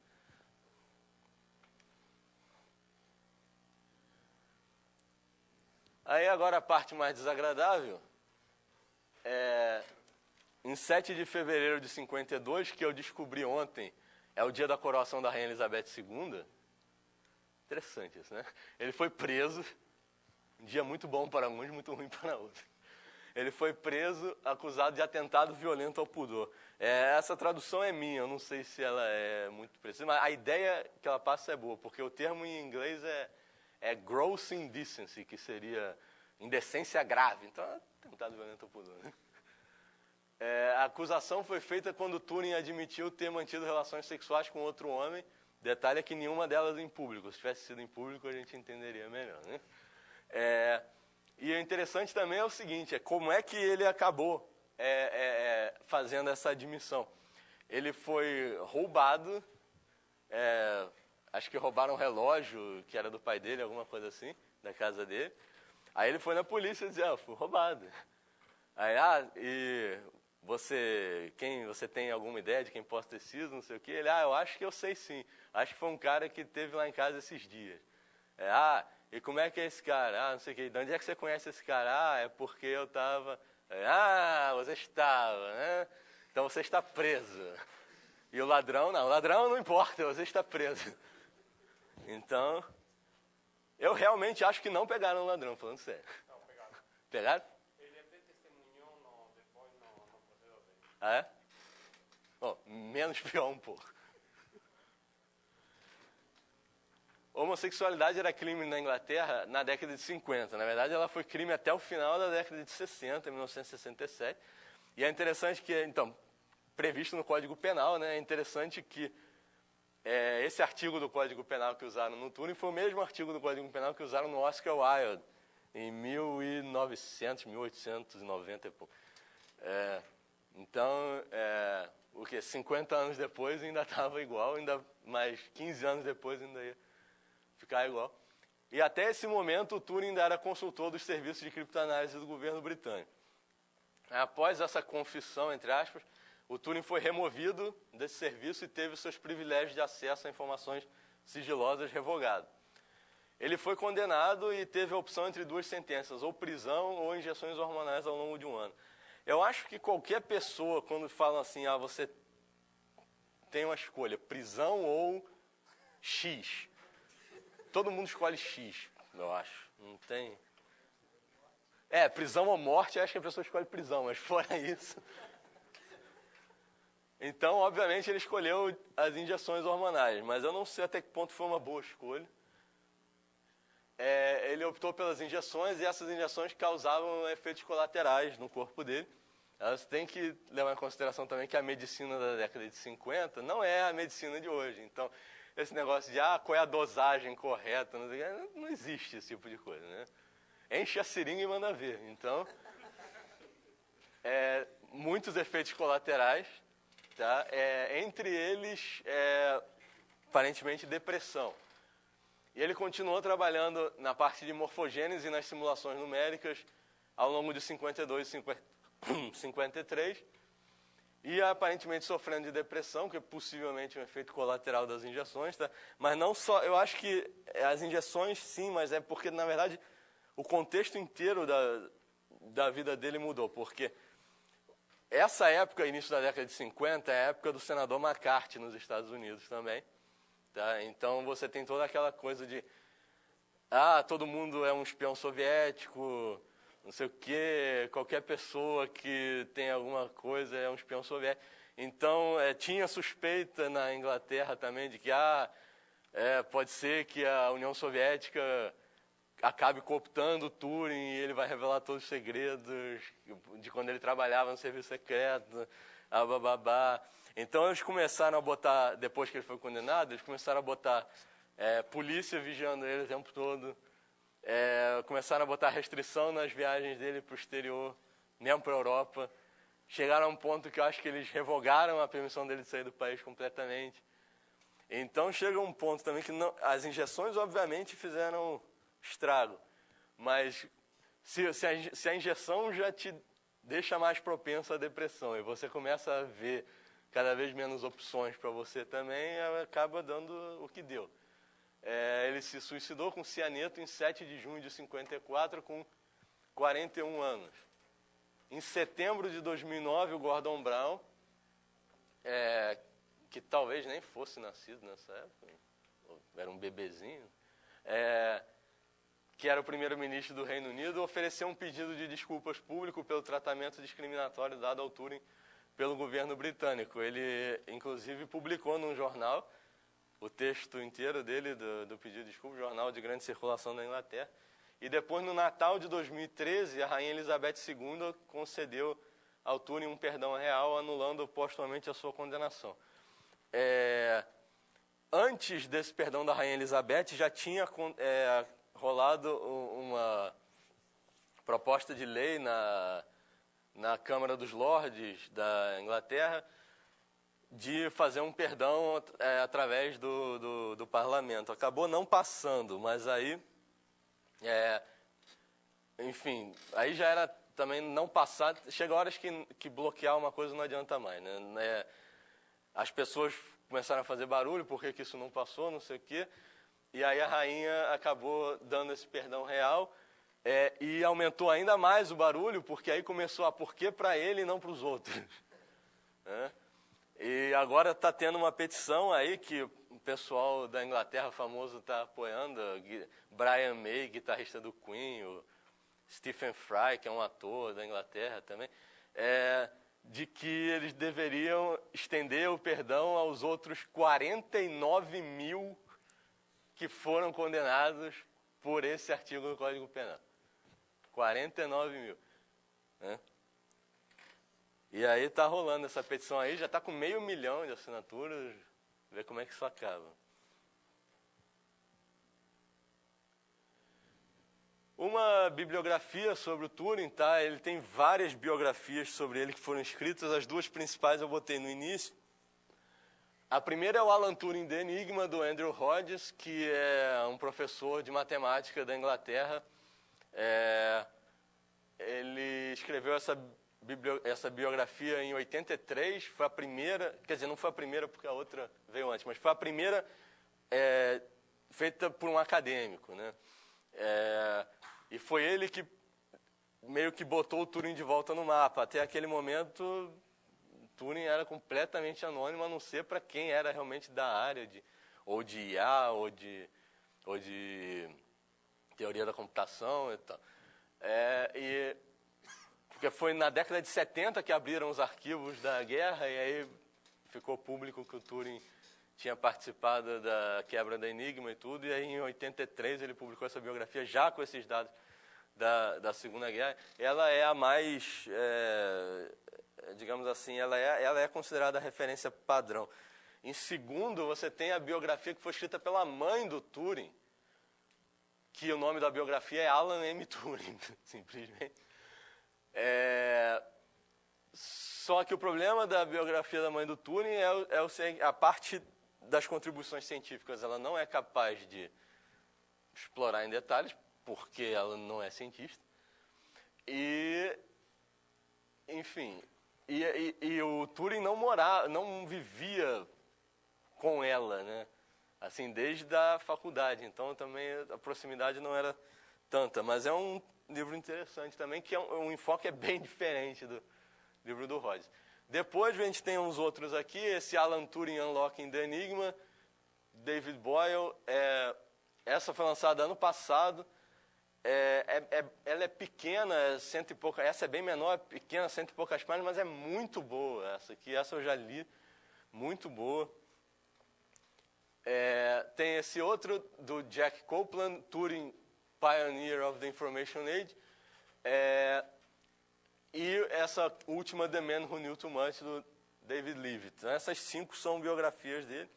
S1: Aí agora a parte mais desagradável. Em 7 de fevereiro de 52, que eu descobri ontem, é o dia da coroação da Rainha Elizabeth II. Interessante isso, né? Ele foi preso, um dia muito bom para uns, muito ruim para outros. Ele foi preso, acusado de atentado violento ao pudor. Essa tradução é minha, eu não sei se ela é muito precisa, mas a ideia que ela passa é boa, porque o termo em inglês é gross indecency, que seria indecência grave. Então, atentado violento ao pudor, né? A acusação foi feita quando Turing admitiu ter mantido relações sexuais com outro homem. Detalhe é que nenhuma delas em público. Se tivesse sido em público, a gente entenderia melhor, né? E o interessante também é o seguinte, como é que ele acabou fazendo essa admissão. Ele foi roubado, acho que roubaram um relógio que era do pai dele, alguma coisa assim, da casa dele. Aí ele foi na polícia e disse, eu fui roubado. Aí, e você tem alguma ideia de quem possa ter sido, não sei o quê? Ele, eu acho que eu sei sim. Acho que foi um cara que esteve lá em casa esses dias. E como é que é esse cara? Não sei o quê. De onde é que você conhece esse cara? É porque eu estava... você estava, né? Então você está preso. E o ladrão não importa, você está preso. Então, eu realmente acho que não pegaram o ladrão, falando sério.
S2: Não, pegaram.
S1: Pegaram?
S2: Ele até testemunhou depois no processo dele.
S1: É? Bom, menos pior um pouco. Homossexualidade era crime na Inglaterra na década de 50. Na verdade, ela foi crime até o final da década de 60, 1967. E é interessante que, então, previsto no Código Penal, né, é interessante que esse artigo do Código Penal que usaram no Turing foi o mesmo artigo do Código Penal que usaram no Oscar Wilde, em 1900, 1890 e pouco. Então, o que 50 anos depois ainda estava igual, ainda mais 15 anos depois ainda ia ficar igual. E até esse momento o Turing ainda era consultor dos serviços de criptoanálise do governo britânico. Após essa confissão, entre aspas, o Turing foi removido desse serviço e teve seus privilégios de acesso a informações sigilosas revogados. Ele foi condenado e teve a opção entre duas sentenças, ou prisão ou injeções hormonais ao longo de um ano. Eu acho que qualquer pessoa, quando falam assim, você tem uma escolha, prisão ou X. Todo mundo escolhe X, eu acho. Não tem... prisão ou morte, eu acho que a pessoa escolhe prisão, mas fora isso... Então, obviamente, ele escolheu as injeções hormonais, mas eu não sei até que ponto foi uma boa escolha. ele optou pelas injeções e essas injeções causavam efeitos colaterais no corpo dele. Você tem que levar em consideração também que a medicina da década de 50 não é a medicina de hoje. Então, esse negócio de qual é a dosagem correta, não existe esse tipo de coisa, né? Enche a seringa e manda ver. Então, muitos efeitos colaterais, tá? Entre eles, aparentemente, depressão. E ele continuou trabalhando na parte de morfogênese e nas simulações numéricas ao longo de 52 e 53, e aparentemente sofrendo de depressão, que é possivelmente um efeito colateral das injeções, tá? Mas não só, eu acho que as injeções sim, mas é porque, na verdade, o contexto inteiro da vida dele mudou, porque essa época, início da década de 50, é a época do senador McCarthy nos Estados Unidos também, tá? Então você tem toda aquela coisa de, todo mundo é um espião soviético, não sei o quê, qualquer pessoa que tem alguma coisa é um espião soviético. Então, tinha suspeita na Inglaterra também de que pode ser que a União Soviética acabe cooptando o Turing e ele vai revelar todos os segredos de quando ele trabalhava no serviço secreto, bababá. Então, eles começaram a botar, depois que ele foi condenado, eles começaram a botar polícia vigiando ele o tempo todo. Começaram a botar restrição nas viagens dele para o exterior, mesmo para a Europa. Chegaram a um ponto que eu acho que eles revogaram a permissão dele de sair do país completamente. Então chega um ponto também que as injeções, obviamente, fizeram estrago. Mas se a injeção já te deixa mais propenso à depressão e você começa a ver cada vez menos opções para você também, acaba dando o que deu. Ele se suicidou com cianeto em 7 de junho de 54, com 41 anos. Em setembro de 2009, o Gordon Brown, que talvez nem fosse nascido nessa época, era um bebezinho, que era o primeiro-ministro do Reino Unido, ofereceu um pedido de desculpas público pelo tratamento discriminatório dado ao Turing pelo governo britânico. Ele, inclusive, publicou num jornal o texto inteiro dele, do pedido de desculpa, jornal de grande circulação da Inglaterra. E depois, no Natal de 2013, a Rainha Elizabeth II concedeu ao Turing um perdão real, anulando postumamente a sua condenação. Antes desse perdão da Rainha Elizabeth, já tinha rolado uma proposta de lei na Câmara dos Lordes da Inglaterra, de fazer um perdão através do parlamento. Acabou não passando, mas aí, enfim, aí já era também não passar. Chega horas que bloquear uma coisa não adianta mais, né? As pessoas começaram a fazer barulho, por que isso não passou, não sei o quê, e aí a rainha acabou dando esse perdão real, e aumentou ainda mais o barulho, porque aí começou por que para ele e não para os outros, né? E agora está tendo uma petição aí que o pessoal da Inglaterra famoso está apoiando, Brian May, guitarrista do Queen, o Stephen Fry, que é um ator da Inglaterra também, de que eles deveriam estender o perdão aos outros 49 mil que foram condenados por esse artigo do Código Penal. 49 mil, né? E aí está rolando essa petição aí, já está com 500 mil de assinaturas, ver como é que isso acaba. Uma bibliografia sobre o Turing, tá? Ele tem várias biografias sobre ele que foram escritas, as duas principais eu botei no início. A primeira é o Alan Turing The Enigma, do Andrew Hodges, que é um professor de matemática da Inglaterra. Ele escreveu essa biografia em 83, foi a primeira, quer dizer, não foi a primeira porque a outra veio antes, mas foi a primeira feita por um acadêmico, né? E foi ele que meio que botou o Turing de volta no mapa. Até aquele momento, Turing era completamente anônimo, a não ser para quem era realmente da área ou de IA, ou de teoria da computação e tal. Porque foi na década de 70 que abriram os arquivos da guerra, e aí ficou público que o Turing tinha participado da quebra da Enigma e tudo, e aí em 83 ele publicou essa biografia já com esses dados da Segunda Guerra. Ela é a mais, digamos assim, ela é considerada a referência padrão. Em segundo, você tem a biografia que foi escrita pela mãe do Turing, que o nome da biografia é Alan M. Turing, simplesmente. Só que o problema da biografia da mãe do Turing é a parte das contribuições científicas. Ela não é capaz de explorar em detalhes, porque ela não é cientista. Enfim, o Turing não vivia com ela, né? Assim, desde a faculdade. Então, também a proximidade não era tanta. Mas é um livro interessante também, que um enfoque é bem diferente do livro do Rhodes. Depois a gente tem uns outros aqui, esse Alan Turing Unlocking the Enigma, David Boyle. Essa foi lançada ano passado. Ela é pequena, cento e poucas. Essa é bem menor, é pequena, cento e poucas páginas, mas é muito boa essa aqui. Essa eu já li, muito boa. Tem esse outro do Jack Copeland, Turing Pioneer of the Information Age. E essa última, The Man Who Knew Too Much, do David Leavitt. Então, essas 5 são biografias dele.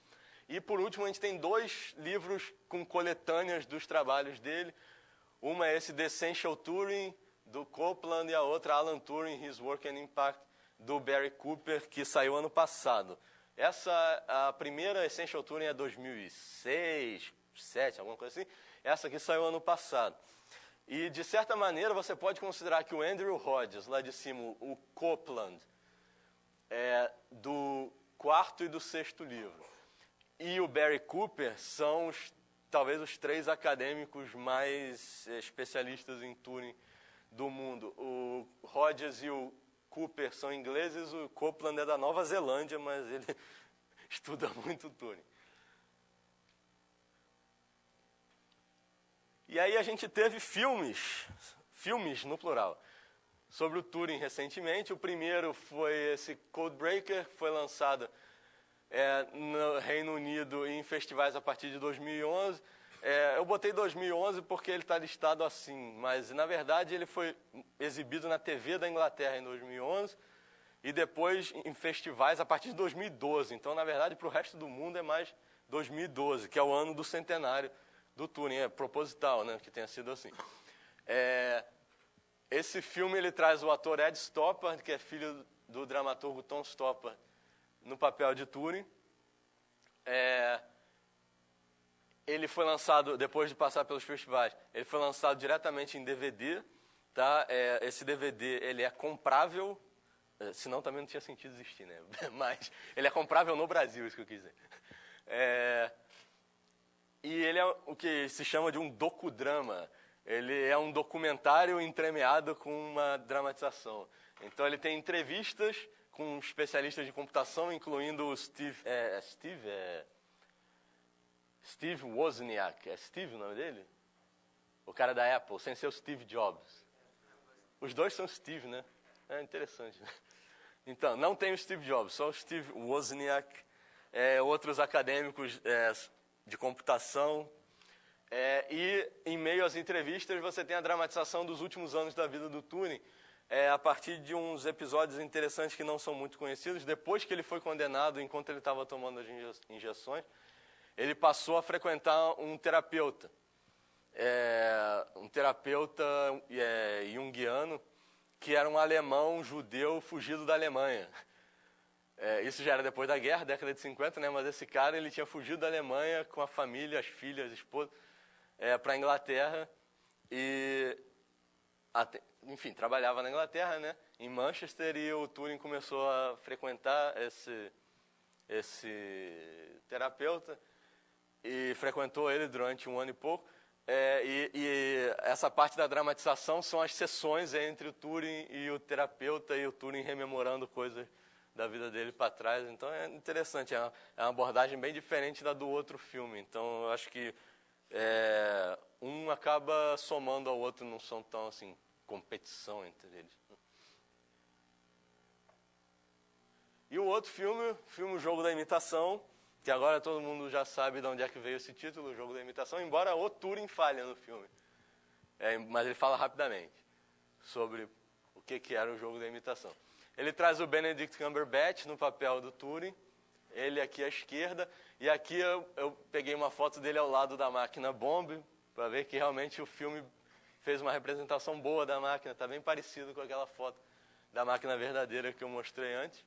S1: E, por último, a gente tem 2 livros com coletâneas dos trabalhos dele. Uma é esse The Essential Turing, do Copeland, e a outra, Alan Turing, His Work and Impact, do Barry Cooper, que saiu ano passado. A primeira Essential Turing é 2006, 2007, alguma coisa assim. Essa aqui saiu ano passado. E, de certa maneira, você pode considerar que o Andrew Rhodes, lá de cima, o Copeland, do 4º e do 6º livro, e o Barry Cooper são talvez os 3 acadêmicos mais especialistas em Turing do mundo. O Rhodes e o Cooper são ingleses, o Copeland é da Nova Zelândia, mas ele estuda muito Turing. E aí a gente teve filmes no plural, sobre o Turing recentemente. O primeiro foi esse Codebreaker, que foi lançado no Reino Unido em festivais a partir de 2011. Eu botei 2011 porque ele está listado assim, mas na verdade ele foi exibido na TV da Inglaterra em 2011 e depois em festivais a partir de 2012. Então, na verdade, para o resto do mundo é mais 2012, que é o ano do centenário do Turing. É proposital, né, que tenha sido assim. Esse filme ele traz o ator Ed Stoppard, que é filho do dramaturgo Tom Stoppard, no papel de Turing. Ele foi lançado, depois de passar pelos festivais, ele foi lançado diretamente em DVD. Tá? Esse DVD ele é comprável, senão também não tinha sentido existir, né? Mas ele é comprável no Brasil, isso que eu quis dizer. E ele é o que se chama de um docudrama. Ele é um documentário entremeado com uma dramatização. Então ele tem entrevistas com especialistas de computação, incluindo o Steve Wozniak. É Steve o nome dele? O cara da Apple, sem ser o Steve Jobs. Os dois são Steve, né? É interessante. Então, não tem o Steve Jobs, só o Steve Wozniak, outros acadêmicos de computação. E, em meio às entrevistas, você tem a dramatização dos últimos anos da vida do Turing, a partir de uns episódios interessantes que não são muito conhecidos. Depois que ele foi condenado, enquanto ele estava tomando as injeções, ele passou a frequentar um terapeuta. Um terapeuta junguiano, que era um alemão judeu fugido da Alemanha. Isso já era depois da guerra, década de 50, né? Mas esse cara ele tinha fugido da Alemanha com a família, as filhas, a esposa, para a Inglaterra. E, enfim, trabalhava na Inglaterra, né? Em Manchester, e o Turing começou a frequentar esse terapeuta e frequentou ele durante 1 ano e pouco. E essa parte da dramatização são as sessões entre o Turing e o terapeuta, e o Turing rememorando coisas da vida dele para trás. Então é interessante, é uma abordagem bem diferente da do outro filme. Então eu acho que um acaba somando ao outro, não são tão assim, competição entre eles. E o outro filme, o Jogo da Imitação, que agora todo mundo já sabe de onde é que veio esse título, o jogo da imitação, embora o Turing falhe no filme. Mas ele fala rapidamente sobre o que era o jogo da imitação. Ele traz o Benedict Cumberbatch no papel do Turing, ele aqui à esquerda, e aqui eu peguei uma foto dele ao lado da máquina Bomb, para ver que realmente o filme fez uma representação boa da máquina, está bem parecido com aquela foto da máquina verdadeira que eu mostrei antes,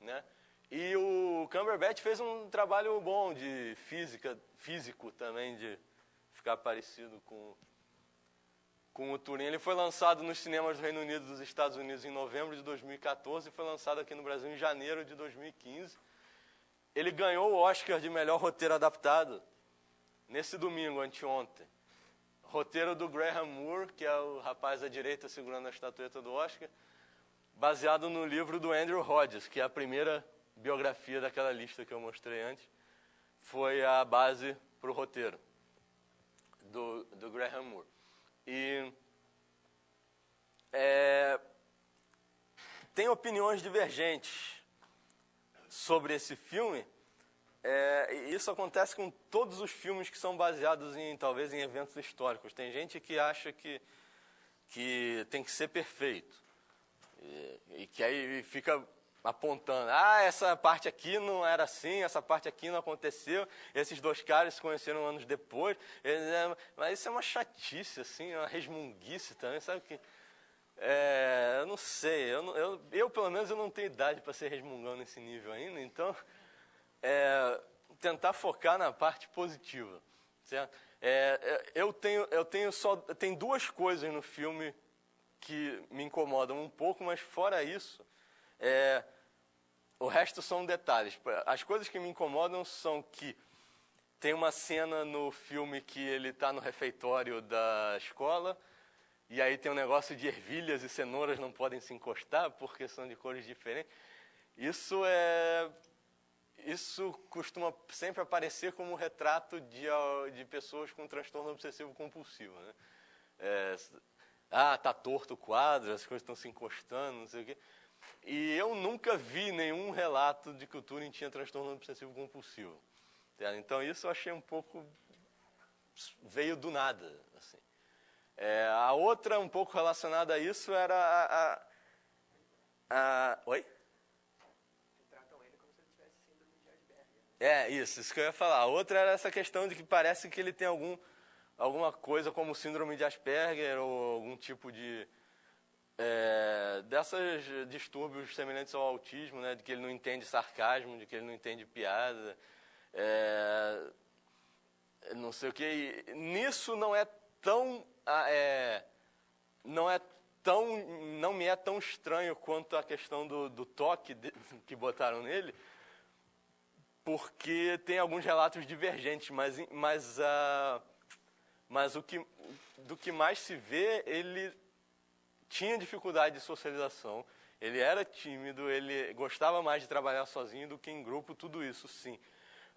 S1: né? E o Cumberbatch fez um trabalho bom de físico também, de ficar parecido com o Turing. Ele foi lançado nos cinemas do Reino Unido e dos Estados Unidos em novembro de 2014 e foi lançado aqui no Brasil em janeiro de 2015. Ele ganhou o Oscar de melhor roteiro adaptado nesse domingo, anteontem. Roteiro do Graham Moore, que é o rapaz à direita segurando a estatueta do Oscar, baseado no livro do Andrew Hodges, que é a primeira biografia daquela lista que eu mostrei antes, foi a base para o roteiro do Graham Moore. E tem opiniões divergentes sobre esse filme. E isso acontece com todos os filmes que são baseados talvez em eventos históricos. Tem gente que acha que tem que ser perfeito e que aí fica apontando, essa parte aqui não era assim, essa parte aqui não aconteceu, esses dois caras se conheceram anos depois, mas isso é uma chatice, assim, uma resmunguice também, sabe que... eu não sei, eu pelo menos eu não tenho idade para ser resmungão nesse nível ainda, então tentar focar na parte positiva, certo? Tem duas coisas no filme que me incomodam um pouco, mas fora isso, o resto são detalhes. As coisas que me incomodam são que tem uma cena no filme que ele está no refeitório da escola e aí tem um negócio de ervilhas e cenouras não podem se encostar porque são de cores diferentes. Isso costuma sempre aparecer como um retrato de pessoas com transtorno obsessivo compulsivo, né? Tá torto o quadro, as coisas estão se encostando, não sei o quê. E eu nunca vi nenhum relato de que o Turing tinha transtorno obsessivo compulsivo. Então isso eu achei um pouco... veio do nada, assim. A outra, um pouco relacionada a isso, era Oi?
S3: Tratam ele como se ele tivesse síndrome de Asperger.
S1: Isso que eu ia falar. A outra era essa questão de que parece que ele tem alguma coisa como síndrome de Asperger ou algum tipo de... desses distúrbios semelhantes ao autismo, né, de que ele não entende sarcasmo, de que ele não entende piada, não sei o que. Nisso não me é tão estranho quanto a questão do toque que botaram nele, porque tem alguns relatos divergentes, mas do que mais se vê, ele tinha dificuldade de socialização, ele era tímido, ele gostava mais de trabalhar sozinho do que em grupo, tudo isso sim.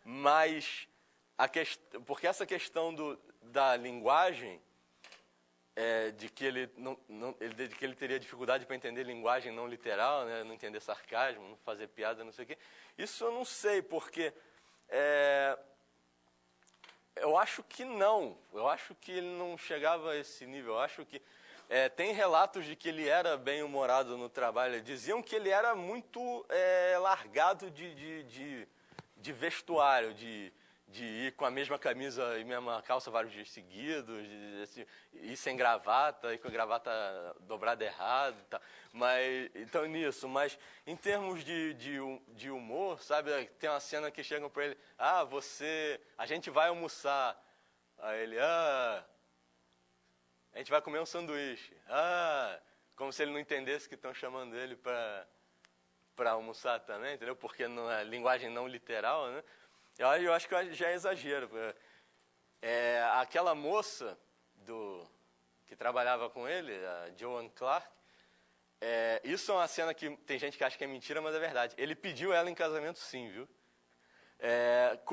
S1: Mas, porque essa questão da linguagem, de que ele teria dificuldade para entender linguagem não literal, né, não entender sarcasmo, não fazer piada, não sei o quê, isso eu não sei, porque eu acho que não. Eu acho que ele não chegava a esse nível. Eu acho que... tem relatos de que ele era bem-humorado no trabalho. Diziam que ele era muito largado de vestuário, de ir com a mesma camisa e mesma calça vários dias seguidos, de ir sem gravata, ir com a gravata dobrada errado. Tá. Então, nisso. Mas, em termos de humor, sabe? Tem uma cena que chegam para ele, a gente vai almoçar. Aí ele, a gente vai comer um sanduíche. Como se ele não entendesse que estão chamando ele para almoçar também, entendeu? Porque não é linguagem não literal, né? Eu acho que já é exagero. Aquela moça que trabalhava com ele, a Joan Clark, isso é uma cena que tem gente que acha que é mentira, mas é verdade. Ele pediu ela em casamento sim, viu?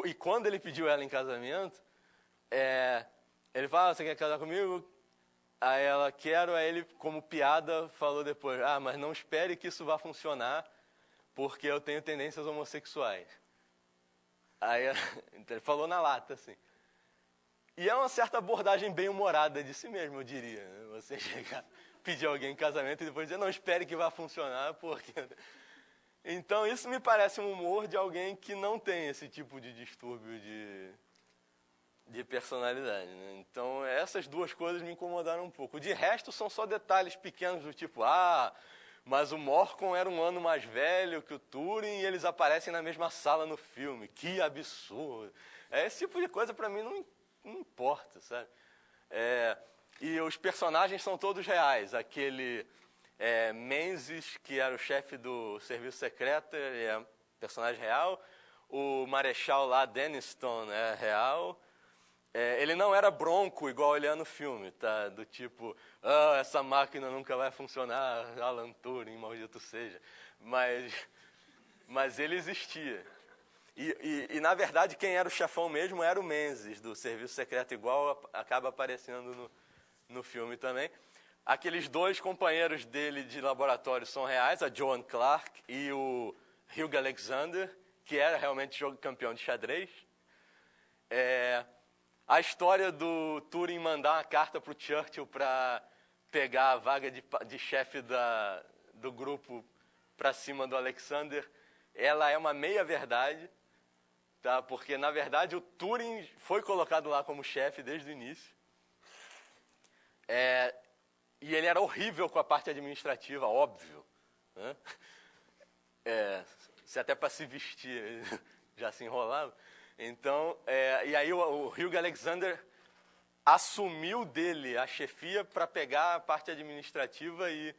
S1: E quando ele pediu ela em casamento, ele fala, você quer casar comigo? Aí ela, quero, aí ele, como piada, falou depois, mas não espere que isso vá funcionar, porque eu tenho tendências homossexuais. Aí então, ele falou na lata, assim. E é uma certa abordagem bem humorada de si mesmo, eu diria. Né? Você chegar, pedir alguém em casamento e depois dizer, não, espere que vai funcionar, porque... Então, isso me parece um humor de alguém que não tem esse tipo de distúrbio de personalidade. Né? Então, essas duas coisas me incomodaram um pouco. De resto, são só detalhes pequenos do tipo, mas o Morcon era um ano mais velho que o Turing e eles aparecem na mesma sala no filme. Que absurdo. Esse tipo de coisa, para mim, não importa, sabe? E os personagens são todos reais. Aquele Menzies, que era o chefe do serviço secreto, ele é um personagem real. O Marechal lá, Denniston, é real. Ele não era bronco igual ele é no filme, tá? Do tipo, essa máquina nunca vai funcionar, Alan Turing, maldito seja. Mas ele existia. E, na verdade, quem era o chefão mesmo era o Menzies, do serviço secreto, igual acaba aparecendo no filme também. Aqueles dois companheiros dele de laboratório são reais, a Joan Clark e o Hugh Alexander, que era realmente campeão de xadrez. A história do Turing mandar uma carta para o Churchill para pegar a vaga de chefe do grupo para cima do Alexander, ela é uma meia-verdade, tá? Porque, na verdade, o Turing foi colocado lá como chefe desde o início. E ele era horrível com a parte administrativa, óbvio. Né? Até para se vestir já se enrolava. Então, e aí o Hugh Alexander assumiu dele a chefia para pegar a parte administrativa e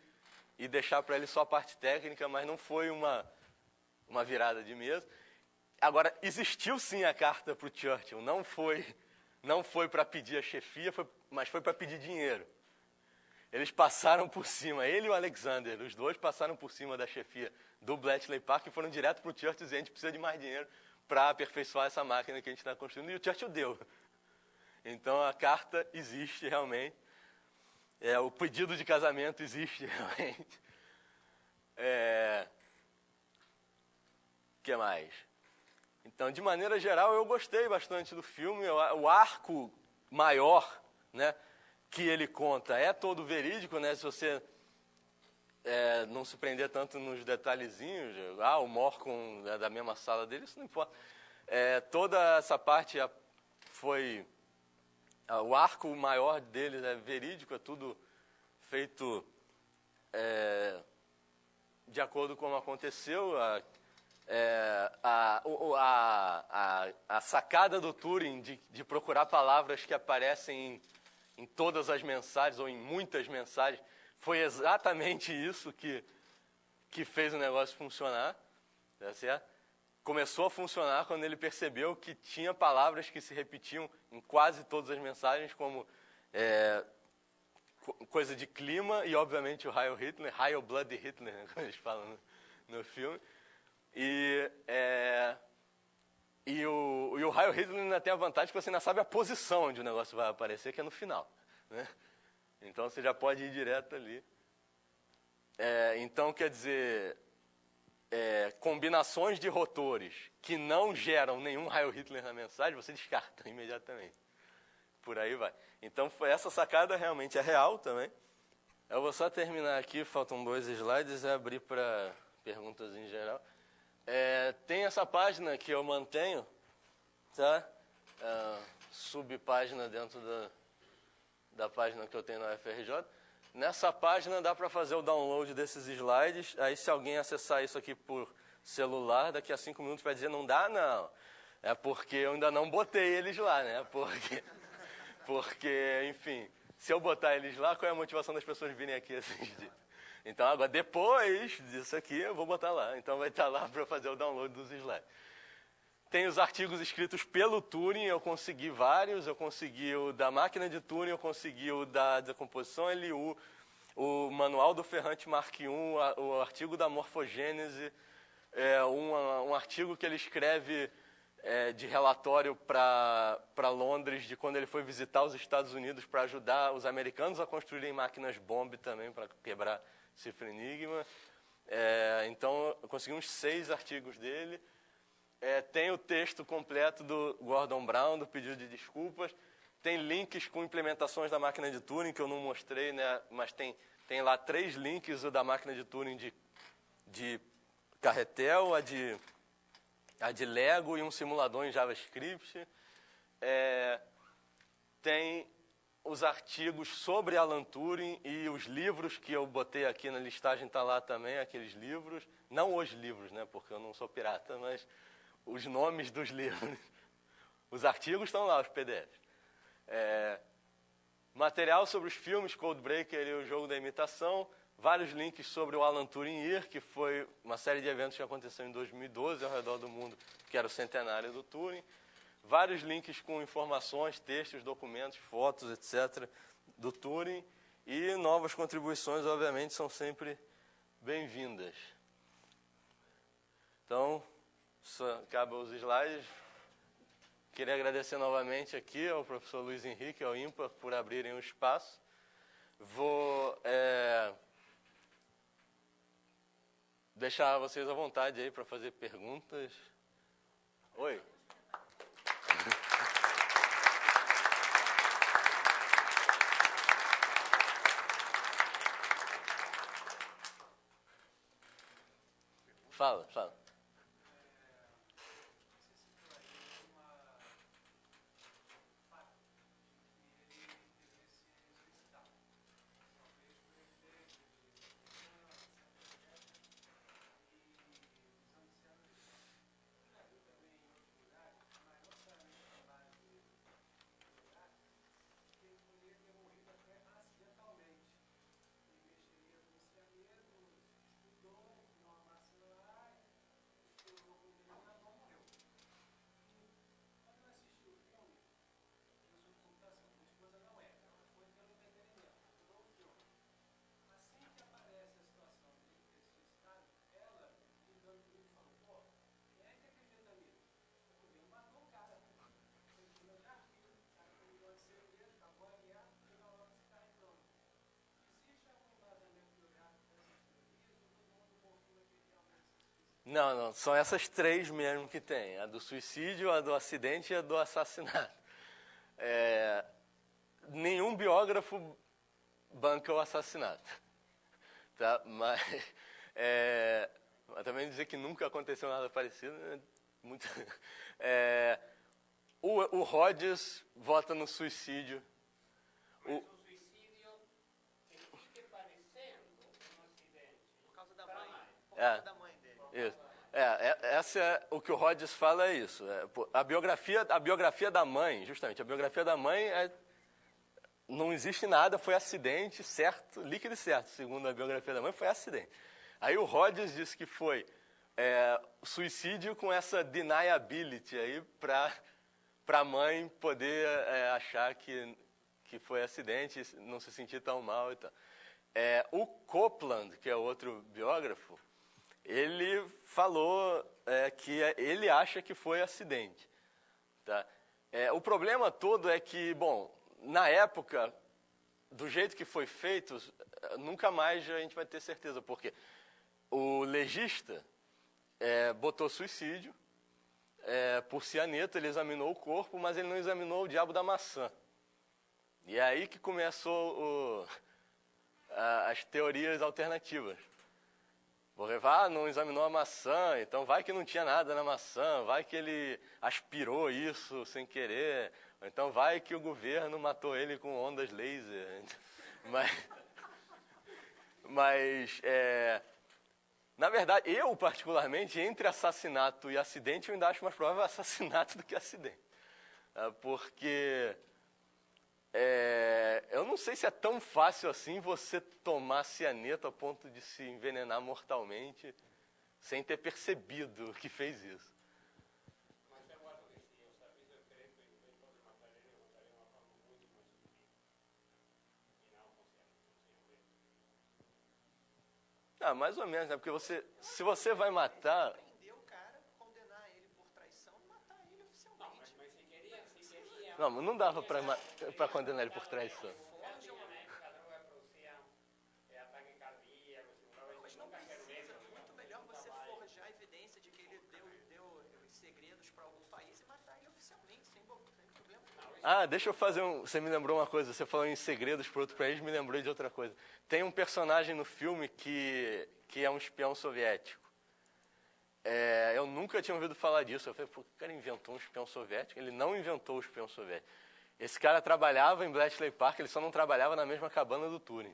S1: deixar para ele só a parte técnica, mas não foi uma virada de mesa. Agora, existiu sim a carta para o Churchill, não foi para pedir a chefia, mas foi para pedir dinheiro. Eles passaram por cima, ele e o Alexander, os dois passaram por cima da chefia do Bletchley Park e foram direto para o Churchill e a gente precisa de mais dinheiro para aperfeiçoar essa máquina que a gente está construindo, e o Churchill deu. Então, a carta existe realmente. O pedido de casamento existe realmente. O que mais? Então, de maneira geral, eu gostei bastante do filme. O arco maior, né, que ele conta é todo verídico, né? Se você não se prender tanto nos detalhezinhos, o Morcon é da mesma sala dele, isso não importa. Toda essa parte foi... O arco maior dele é verídico, é tudo feito de acordo com como aconteceu. A sacada do Turing de procurar palavras que aparecem em todas as mensagens, ou em muitas mensagens, foi exatamente isso que fez o negócio funcionar. Tá certo? Começou a funcionar quando ele percebeu que tinha palavras que se repetiam em quase todas as mensagens, como coisa de clima e, obviamente, o Heil Hitler, Heil Bloody Hitler, né, como eles falam no filme. E o Heil Hitler ainda tem a vantagem que você ainda sabe a posição onde o negócio vai aparecer, que é no final. Né? Então, você já pode ir direto ali. Então, quer dizer... combinações de rotores que não geram nenhum Heil Hitler na mensagem, você descarta imediatamente. Por aí vai. Então, essa sacada realmente é real também. Eu vou só terminar aqui, faltam 2 slides, e abrir para perguntas em geral. Tem essa página que eu mantenho, tá? Subpágina dentro da página que eu tenho na UFRJ. Nessa página dá para fazer o download desses slides. Aí, se alguém acessar isso aqui por celular, daqui a 5 minutos vai dizer, não dá, não. É porque eu ainda não botei eles lá, né? Porque, enfim, se eu botar eles lá, qual é a motivação das pessoas virem aqui assistir? Então, agora, depois disso aqui, eu vou botar lá. Então, vai estar lá para fazer o download dos slides. Tem os artigos escritos pelo Turing, eu consegui vários. Eu consegui o da máquina de Turing, eu consegui o da decomposição LU, o manual do Ferrante Mark I, o artigo da morfogênese, um artigo que ele escreve de relatório para Londres, de quando ele foi visitar os Estados Unidos para ajudar os americanos a construírem máquinas bomba também para quebrar cifra enigma. Então, eu consegui uns 6 artigos dele. Tem o texto completo do Gordon Brown, do pedido de desculpas. Tem links com implementações da máquina de Turing, que eu não mostrei, né? Mas tem lá 3 links, o da máquina de Turing de Carretel, a de Lego e um simulador em JavaScript. Tem os artigos sobre Alan Turing e os livros que eu botei aqui na listagem, está lá também, aqueles livros. Não os livros, né? Porque eu não sou pirata, mas os nomes dos livros. Os artigos estão lá, os PDFs. Material sobre os filmes, Codebreaker e o Jogo da Imitação. Vários links sobre o Alan Turing Year, que foi uma série de eventos que aconteceu em 2012 ao redor do mundo, que era o centenário do Turing. Vários links com informações, textos, documentos, fotos, etc., do Turing. E novas contribuições, obviamente, são sempre bem-vindas. Então, acabam os slides. Queria agradecer novamente aqui ao professor Luiz Henrique, ao IMPA, por abrirem o espaço. Vou deixar vocês à vontade aí para fazer perguntas. Oi. Fala. Não, são essas 3 mesmo que tem. A do suicídio, a do acidente e a do assassinato. Nenhum biógrafo banca o assassinato. Tá? Mas também dizer que nunca aconteceu nada parecido. Muito, o Rhodes vota no suicídio.
S2: Mas o suicídio fica parecendo um acidente.
S3: Por causa da mãe. Por causa da mãe dele.
S1: Isso. O que o Rhodes fala é isso. A biografia da mãe, justamente, a biografia da mãe não existe nada, foi acidente, certo, líquido e certo, segundo a biografia da mãe, foi acidente. Aí o Rhodes disse que foi suicídio com essa deniability aí para a mãe poder achar que foi acidente, não se sentir tão mal e tal. O Copeland, que é outro biógrafo, ele falou que ele acha que foi acidente. Tá? O problema todo é que, bom, na época, do jeito que foi feito, nunca mais a gente vai ter certeza, porque o legista botou suicídio por cianeto, ele examinou o corpo, mas ele não examinou o diabo da maçã. E é aí que começou as teorias alternativas. Porque não examinou a maçã, então vai que não tinha nada na maçã, vai que ele aspirou isso sem querer, então vai que o governo matou ele com ondas laser. Mas na verdade, eu particularmente, entre assassinato e acidente, eu ainda acho mais provável assassinato do que acidente. Porque eu não sei se é tão fácil assim você tomar cianeto a ponto de se envenenar mortalmente sem ter percebido que fez isso.
S2: Mas eu acho que se eu sabia secreto e depois pode matar ele, eu mataria de uma forma muito mais sutil. E não com cianeto.
S1: Mais ou menos, né? Porque se você vai matar...
S3: Prender o cara, condenar ele por traição e matar ele oficialmente.
S2: Mas se queria...
S1: Não dava para condenar ele por traição.
S3: Mas não precisa, muito melhor você forjar a evidência de que ele deu os segredos
S1: Ah, deixa eu fazer um... Você me lembrou uma coisa, você falou em segredos para outro país, me lembrei de outra coisa. Tem um personagem no filme que é um espião soviético. Eu nunca tinha ouvido falar disso. Eu falei, pô, o cara inventou um espião soviético? Ele não inventou o espião soviético. Esse cara trabalhava em Bletchley Park, ele só não trabalhava na mesma cabana do Turing.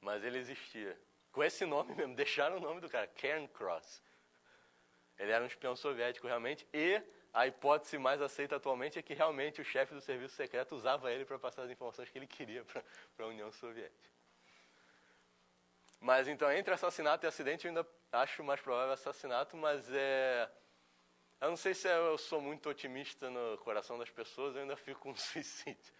S1: Mas ele existia. Com esse nome mesmo, deixaram o nome do cara, Cairncross. Ele era um espião soviético realmente, e a hipótese mais aceita atualmente é que realmente o chefe do serviço secreto usava ele para passar as informações que ele queria para a União Soviética. Mas então, entre assassinato e acidente, eu ainda acho mais provável assassinato, mas eu não sei se eu sou muito otimista no coração das pessoas, eu ainda fico com suicídio.